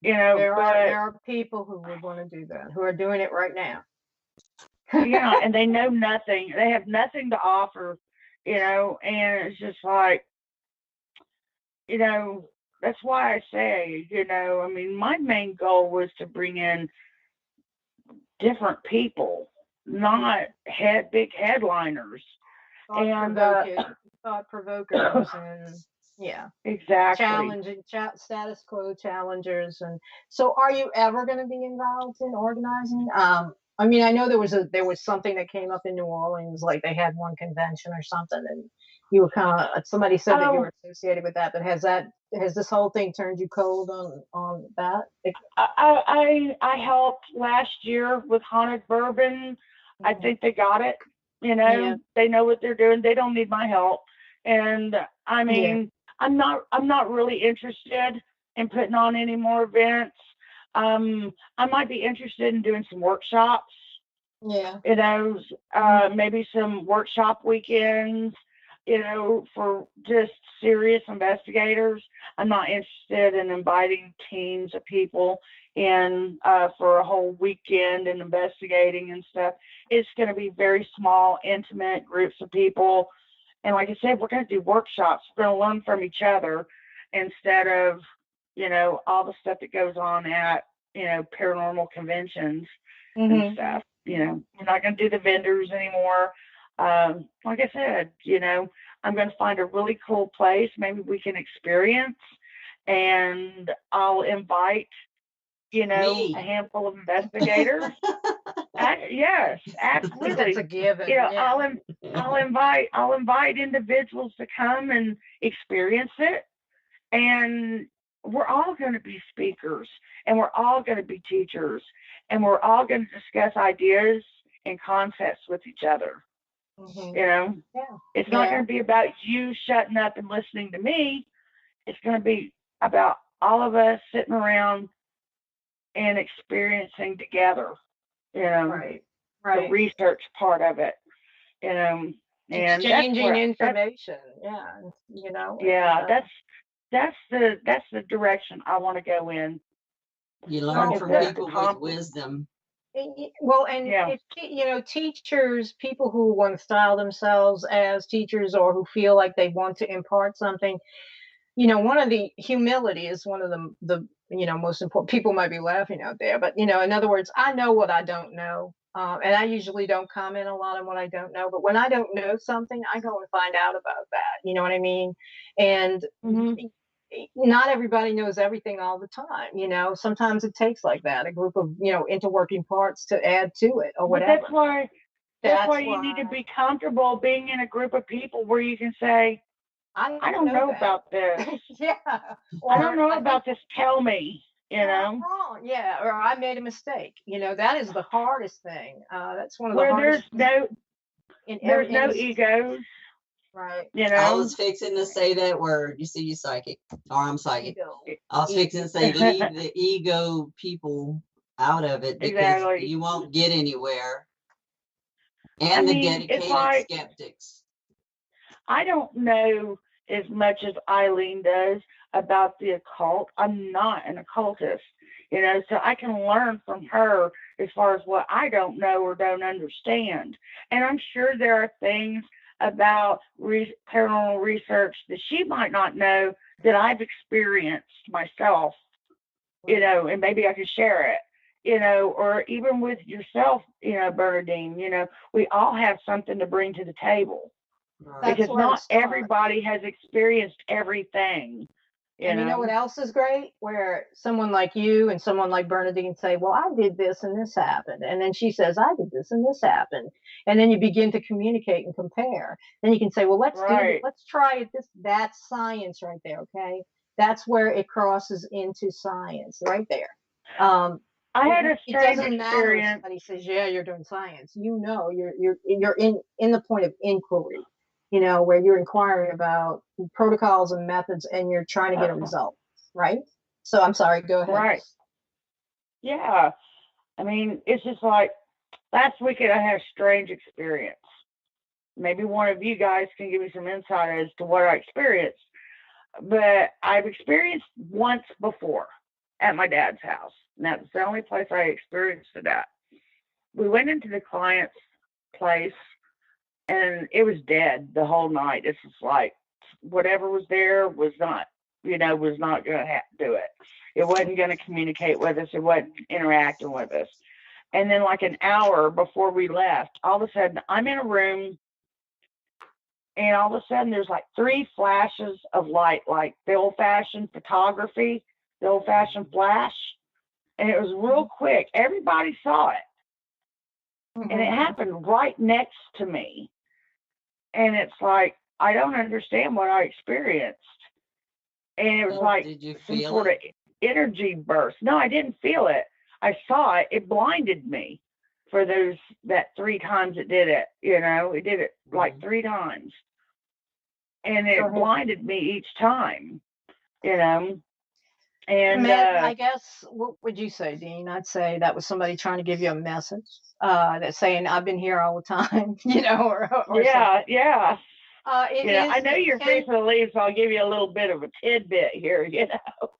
D: There are people who would want to do that, who are doing it right now.
F: Yeah, and they know nothing. They have nothing to offer, and it's just like, that's why I say, I mean, my main goal was to bring in different people, not big headliners.
D: Thought provokers and
F: exactly,
D: challenging status quo challengers. And so, are you ever going to be involved in organizing? I mean, I know there was something that came up in New Orleans, like they had one convention or something, and you were kind of, somebody said that you were associated with that. But has this whole thing turned you cold on that?
F: I helped last year with Haunted Bourbon. I think they got it. They know what they're doing. They don't need my help. And I mean, I'm not really interested in putting on any more events. I might be interested in doing some workshops.
D: Yeah.
F: Maybe some workshop weekends, for just serious investigators. I'm not interested in inviting teams of people in for a whole weekend and investigating and stuff. It's going to be very small, intimate groups of people. And like I said, we're going to do workshops. We're going to learn from each other instead of, all the stuff that goes on at, paranormal conventions and stuff. We're not going to do the vendors anymore. Like I said, I'm going to find a really cool place. Maybe we can experience, and I'll invite, a handful of investigators. Yes, absolutely.
D: That's a given.
F: I'll invite individuals to come and experience it, and we're all going to be speakers, and we're all going to be teachers, and we're all going to discuss ideas and concepts with each other. It's not going to be about you shutting up and listening to me. It's going to be about all of us sitting around and experiencing together,
D: right.
F: The research part of it, and
D: exchanging information.
F: That's the direction I want to go in.
E: You learn from people with wisdom.
D: Well, and if, teachers, people who want to style themselves as teachers or who feel like they want to impart something, one of the humility is one of the most important. People might be laughing out there, but in other words, I know what I don't know, and I usually don't comment a lot on what I don't know. But when I don't know something, I go and find out about that. You know what I mean? And not everybody knows everything all the time. Sometimes it takes like that, a group of interworking parts to add to it or whatever.
F: That's why you need to be comfortable being in a group of people where you can say, I don't know about this. I don't know about this. Tell me,
D: wrong. Yeah, or I made a mistake. That is the hardest thing. That's one of the hardest.
F: There's no egos.
D: Right.
E: I was fixing to say that word. You see, you psychic, or I'm psychic. I was fixing to say leave the ego people out of it because you won't get anywhere. And the dedicated skeptics.
F: I don't know as much as Eileen does about the occult. I'm not an occultist, so I can learn from her as far as what I don't know or don't understand. And I'm sure there are things about paranormal research that she might not know that I've experienced myself, you know, and maybe I could share it, you know, or even with yourself, you know, Bernadine, you know, we all have something to bring to the table.
E: Right.
F: Because not everybody has experienced everything.
D: And you know what else is great? Where someone like you and someone like Bernadine say, well, I did this and this happened. And then she says, I did this and this happened. And then you begin to communicate and compare. Then you can say, well, let's do this. Let's try it. That's science right there. Okay. That's where it crosses into science right there.
F: I had a strange
D: experience. If somebody says, yeah, you're doing science. You know, you're in the point of inquiry. You know, where you're inquiring about protocols and methods and you're trying to get a result, right? So I'm sorry, go ahead.
F: Right. Yeah. I mean, it's just like last weekend I had a strange experience. Maybe one of you guys can give me some insight as to what I experienced. But I've experienced once before at my dad's house. And that's the only place I experienced it at. We went into the client's place. And it was dead the whole night. It's just like whatever was there was not, you know, was not going to do it. It wasn't going to communicate with us. It wasn't interacting with us. And then like an hour before we left, all of a sudden I'm in a room and all of a sudden there's like 3 flashes of light, like the old-fashioned photography, the old-fashioned flash. And it was real quick. Everybody saw it. Mm-hmm. And it happened right next to me. And it's like, I don't understand what I experienced. And it was like some sort of energy burst. No, I didn't feel it. I saw it. It blinded me for that 3 times it did it. You know, it did it like 3 times. And it blinded me each time, you know. And
D: I guess, what would you say, Dean? I'd say that was somebody trying to give you a message, that's saying, I've been here all the time, you know, or
F: yeah,
D: something.
F: Yeah. I know you're facing the leaves, so I'll give you a little bit of a tidbit here, you know.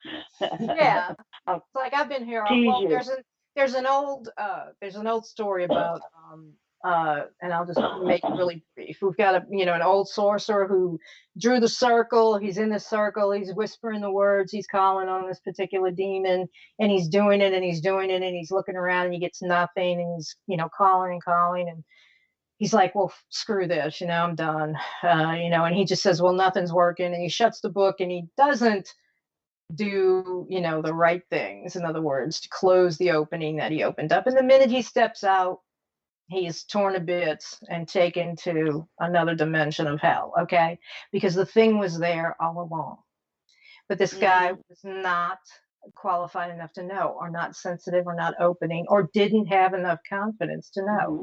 D: Yeah. It's like, I've been here. Well, there's an old story about, and I'll just make it really brief. We've got an old sorcerer who drew the circle. He's in the circle. He's whispering the words. He's calling on this particular demon, and he's doing it, and he's doing it, and he's looking around, and he gets nothing, and he's, calling and calling, and he's like, well, screw this, I'm done, and he just says, well, nothing's working, and he shuts the book, and he doesn't do, the right things. In other words, to close the opening that he opened up. And the minute he steps out, he is torn to bits and taken to another dimension of hell, okay? Because the thing was there all along. But this guy was not qualified enough to know, or not sensitive, or not opening, or didn't have enough confidence to know.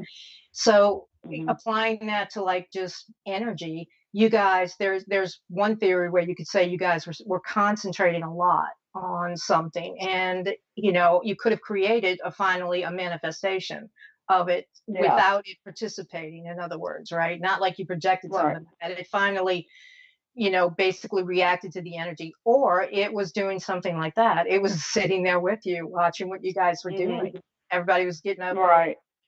D: So applying that to like just energy, you guys, there's one theory where you could say you guys were concentrating a lot on something, and you could have created finally a manifestation of it without it participating, in other words, right? Not like you projected something, and it finally basically reacted to the energy, or it was doing something like that. It was sitting there with you, watching what you guys were doing. Everybody was getting up,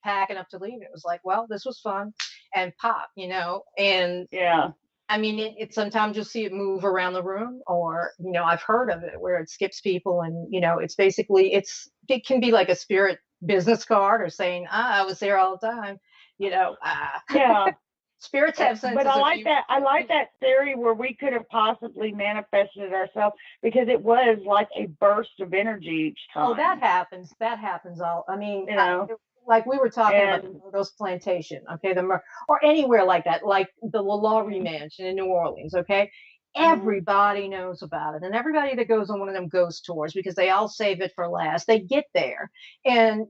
D: packing up to leave. It was like, well, this was fun, and pop, and I mean, it sometimes you'll see it move around the room, or, I've heard of it where it skips people, and, it's basically, it can be like a spirit business card, or saying, I was there all the time,
F: Yeah.
D: Spirits have sense.
F: But I like that. I like that theory where we could have possibly manifested it ourselves, because it was like a burst of energy each time.
D: Oh, that happens. I mean, like we were talking about the Myrtles Plantation, okay, or anywhere like that, like the LaLaurie Mansion in New Orleans, okay. Everybody knows about it, and everybody that goes on one of them ghost tours, because they all save it for last, they get there, and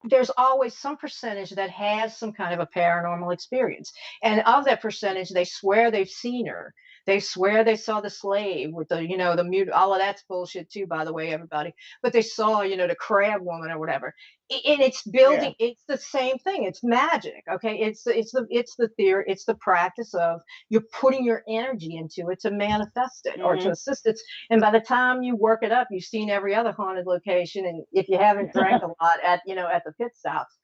D: there's always some percentage that has some kind of a paranormal experience. And of that percentage, they swear they've seen her. They swear they saw the slave with the, the mute, all of that's bullshit too, by the way, everybody. But they saw, the crab woman or whatever. And it's building, it's the same thing, it's magic. Okay, it's the theory, it's the practice of you're putting your energy into it to manifest it or to assist it. And by the time you work it up, you've seen every other haunted location, and if you haven't drank a lot at at the pit stops,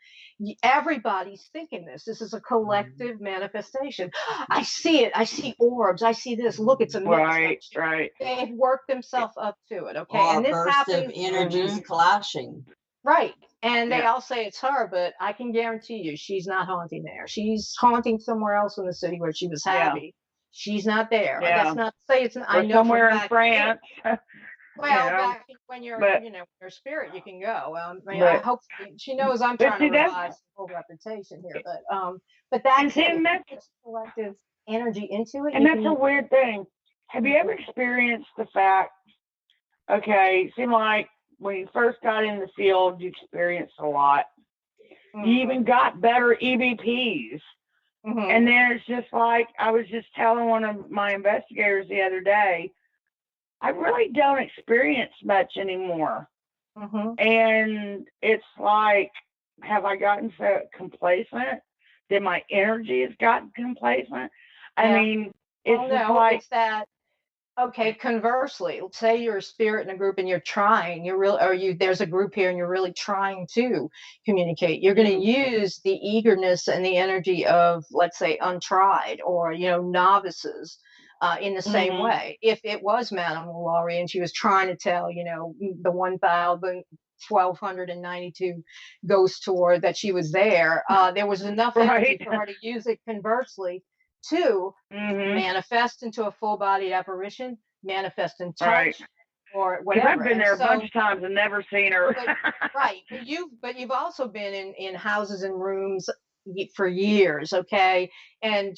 D: everybody's thinking this is a collective manifestation. I see it, I see orbs, I see this, look, it's a mix.
F: Right.
D: They've worked themselves up to it. Okay,
E: or
D: and this
E: burst
D: happens
E: of energies clashing.
D: right. And they all say it's her, but I can guarantee you she's not haunting there. She's haunting somewhere else in the city where she was happy. She's not there. That's not to say it's not,
F: or
D: I know
F: somewhere in France.
D: Well, back when you're, your spirit, you can go. I hope she knows I'm trying to revive the whole reputation here, but that's collective energy into it.
F: And that's a weird thing. Have you ever experienced the fact? Okay, it seemed like when you first got in the field, you experienced a lot. You even got better EVPs. And then it's just like, I was just telling one of my investigators the other day, I really don't experience much anymore. And it's like, have I gotten so complacent? Did my energy has gotten complacent? I mean, it's like,
D: it's that. Okay, conversely, say you're a spirit in a group and you're trying, there's a group here and you're really trying to communicate. You're going to use the eagerness and the energy of, let's say, untried or, novices in the same way. If it was Madame Laurie and she was trying to tell, the 1,292 ghost tour that she was there, there was enough energy for her to use it conversely to manifest into a full-bodied apparition, manifest in touch, or whatever.
F: I've been there a bunch of times and never seen her.
D: But you've also been in houses and rooms for years, okay? And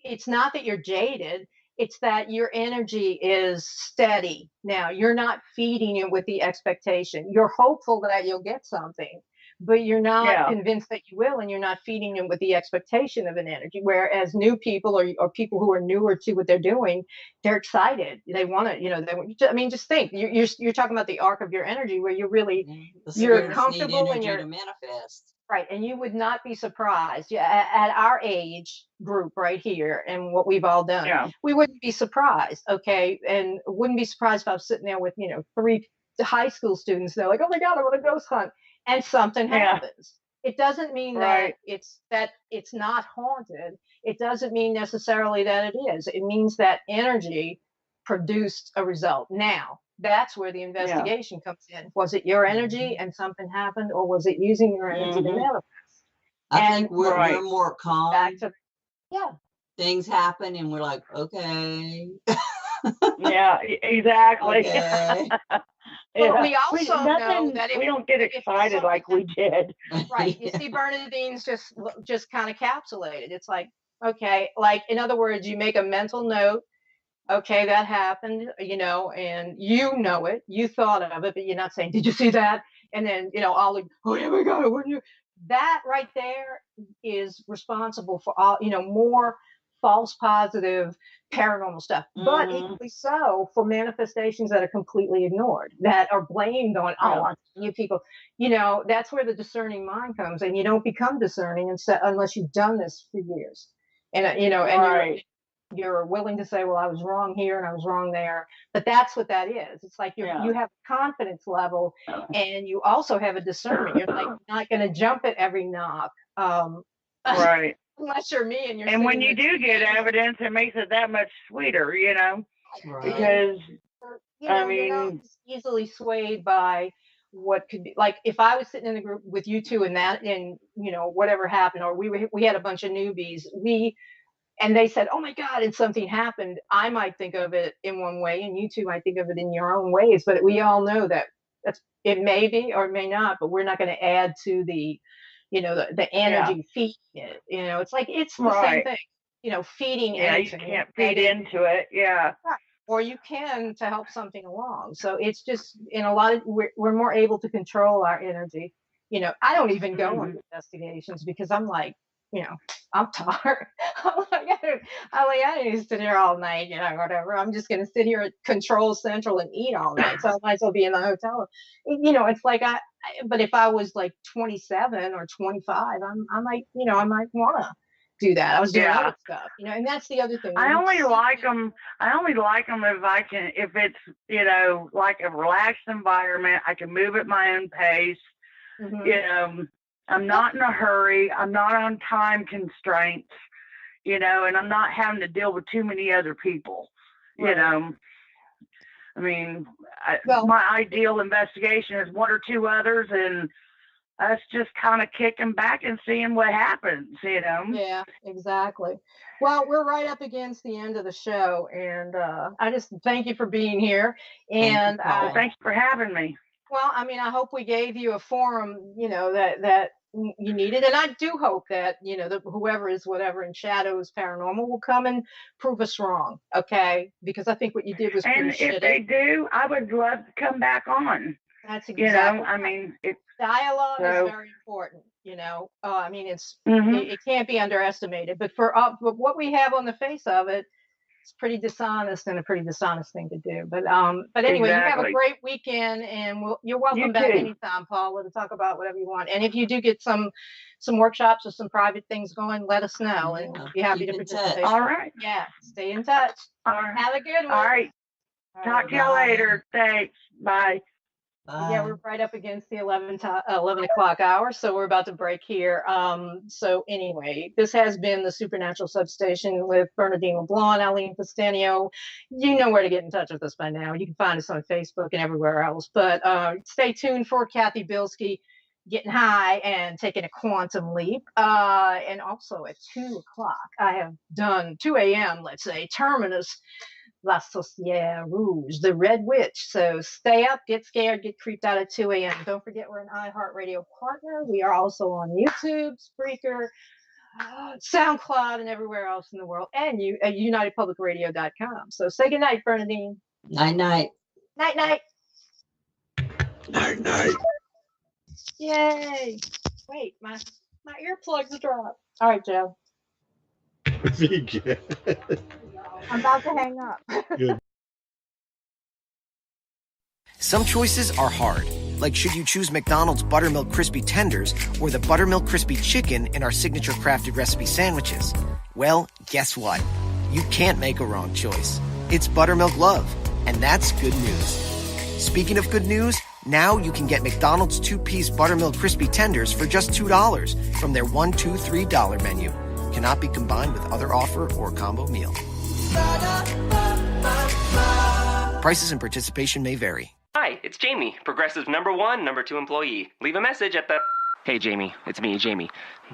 D: it's not that you're jaded, it's that your energy is steady. Now, you're not feeding it with the expectation. You're hopeful that you'll get something, but you're not convinced that you will, and you're not feeding them with the expectation of an energy. Whereas new people or people who are newer to what they're doing, they're excited. They want to, just think, you're talking about the arc of your energy where you're comfortable and you're
E: to manifest.
D: Right. And you would not be surprised at our age group right here and what we've all done. We wouldn't be surprised. Okay. And wouldn't be surprised if I was sitting there with, 3 high school students. They're like, oh my God, I want to ghost hunt. And something happens. It doesn't mean that it's not haunted. It doesn't mean necessarily that it is. It means that energy produced a result. Now, that's where the investigation comes in. Was it your energy and something happened, or was it using your energy to manifest?
E: I think we're more calm.
D: Back to,
E: things happen and we're like, okay.
F: Exactly.
E: Okay.
D: But we also know that
F: we don't get excited like we did.
D: Right. You see, Bernadine's just kind of capsulated. It's like, okay, like in other words, you make a mental note. Okay, that happened, and you know it. You thought of it, but you're not saying, did you see that? And then, all the, oh, yeah, my God, wouldn't you? That right there is responsible for all, more false positive paranormal stuff, but equally so for manifestations that are completely ignored, that are blamed on, you people, that's where the discerning mind comes, and you don't become discerning unless you've done this for years. And, and you're willing to say, well, I was wrong here and I was wrong there. But that's what that is. It's like you have a confidence level, and you also have a discernment. You're like not going to jump at every knock. Unless you're me and you're.
F: And when you do get evidence, it makes it that much sweeter, because
D: you're not easily swayed by what could be. Like if I was sitting in a group with you two and whatever happened, or we had a bunch of newbies, and they said, oh my God, and something happened, I might think of it in one way and you two might think of it in your own ways. But we all know that it may be or it may not, but we're not going to add to the, the energy feeding it. It's like, it's the same thing, feeding energy.
F: You can't feed into it. Yeah.
D: Or you can to help something along. So it's just in a lot of, we're more able to control our energy. I don't even go on investigations because I'm like, I'm tired. I need to sit here all night, whatever. I'm just going to sit here at Control Central and eat all night. So I might as well be in the hotel. It's like but if I was like 27 or 25, I might want to do that. I was doing other stuff, and that's the other thing.
F: I only like them if it's, like a relaxed environment. I can move at my own pace. Mm-hmm. I'm not in a hurry. I'm not on time constraints, and I'm not having to deal with too many other people, right. I mean, my ideal investigation is one or two others, and us just kind of kicking back and seeing what happens,
D: Yeah, exactly. Well, we're right up against the end of the show, and I just thank you for being here. And
F: thanks for having me.
D: Well, I mean, I hope we gave you a forum, that you needed, and I do hope that that whoever is whatever in Shadows Paranormal will come and prove us wrong, okay? Because I think what you did was pretty shitty. And
F: if they do, I would love to come back on.
D: That's exactly.
F: I mean,
D: dialogue is very important. I mean, it can't be underestimated. But but what we have on the face of it, it's pretty dishonest and a pretty dishonest thing to do. But anyway, You have a great weekend, and you're welcome back anytime, Paula, to talk about whatever you want. And if you do get some workshops or some private things going, let us know, and we'll be happy to participate.
F: All right.
D: Yeah, stay in touch.
F: All right.
D: Have a good one.
F: All right. Talk to you later. Thanks. Bye.
D: Yeah, we're right up against the 11 o'clock hour, so we're about to break here. So anyway, this has been the Supernatural Substation with Bernadine LeBlanc and Eileen Pastanio. You know where to get in touch with us by now. You can find us on Facebook and everywhere else. But stay tuned for Kathy Bilski getting high and taking a quantum leap. And also at 2 o'clock, I have done 2 a.m., let's say, Terminus. La Sorcière Rouge, the Red Witch. So stay up, get scared, get creeped out at 2 a.m. Don't forget we're an iHeartRadio partner. We are also on YouTube, Spreaker, SoundCloud, and everywhere else in the world, and at UnitedPublicRadio.com. So say goodnight, Bernadine.
E: Night-night.
D: Night-night.
G: Night-night.
D: Yay. Wait, my earplugs dropped. All right, Joe. I'm about to hang up.
G: Good.
A: Some choices are hard, like should you choose McDonald's Buttermilk Crispy Tenders or the Buttermilk Crispy Chicken in our signature crafted recipe sandwiches? Well, guess what? You can't make a wrong choice. It's Buttermilk Love, and that's good news. Speaking of good news, now you can get McDonald's 2-piece Buttermilk Crispy Tenders for just $2 from their $1, $2, $3 menu. Cannot be combined with other offer or combo meal. Prices and participation may vary.
B: Hi, it's Jamie, Progressive #1, #2 employee. Leave a message at the... Hey, Jamie, it's me, Jamie.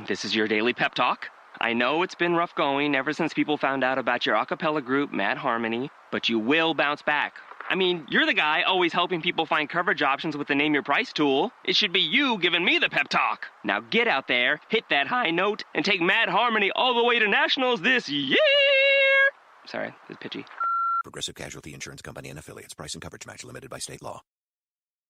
B: This is your daily pep talk. I know it's been rough going ever since people found out about your a cappella group, Mad Harmony, but you will bounce back. I mean, you're the guy always helping people find coverage options with the Name Your Price tool. It should be you giving me the pep talk. Now get out there, hit that high note, and take Mad Harmony all the way to nationals this year! Sorry, it's pitchy.
C: Progressive Casualty Insurance Company and Affiliates. Price and coverage match limited by state law.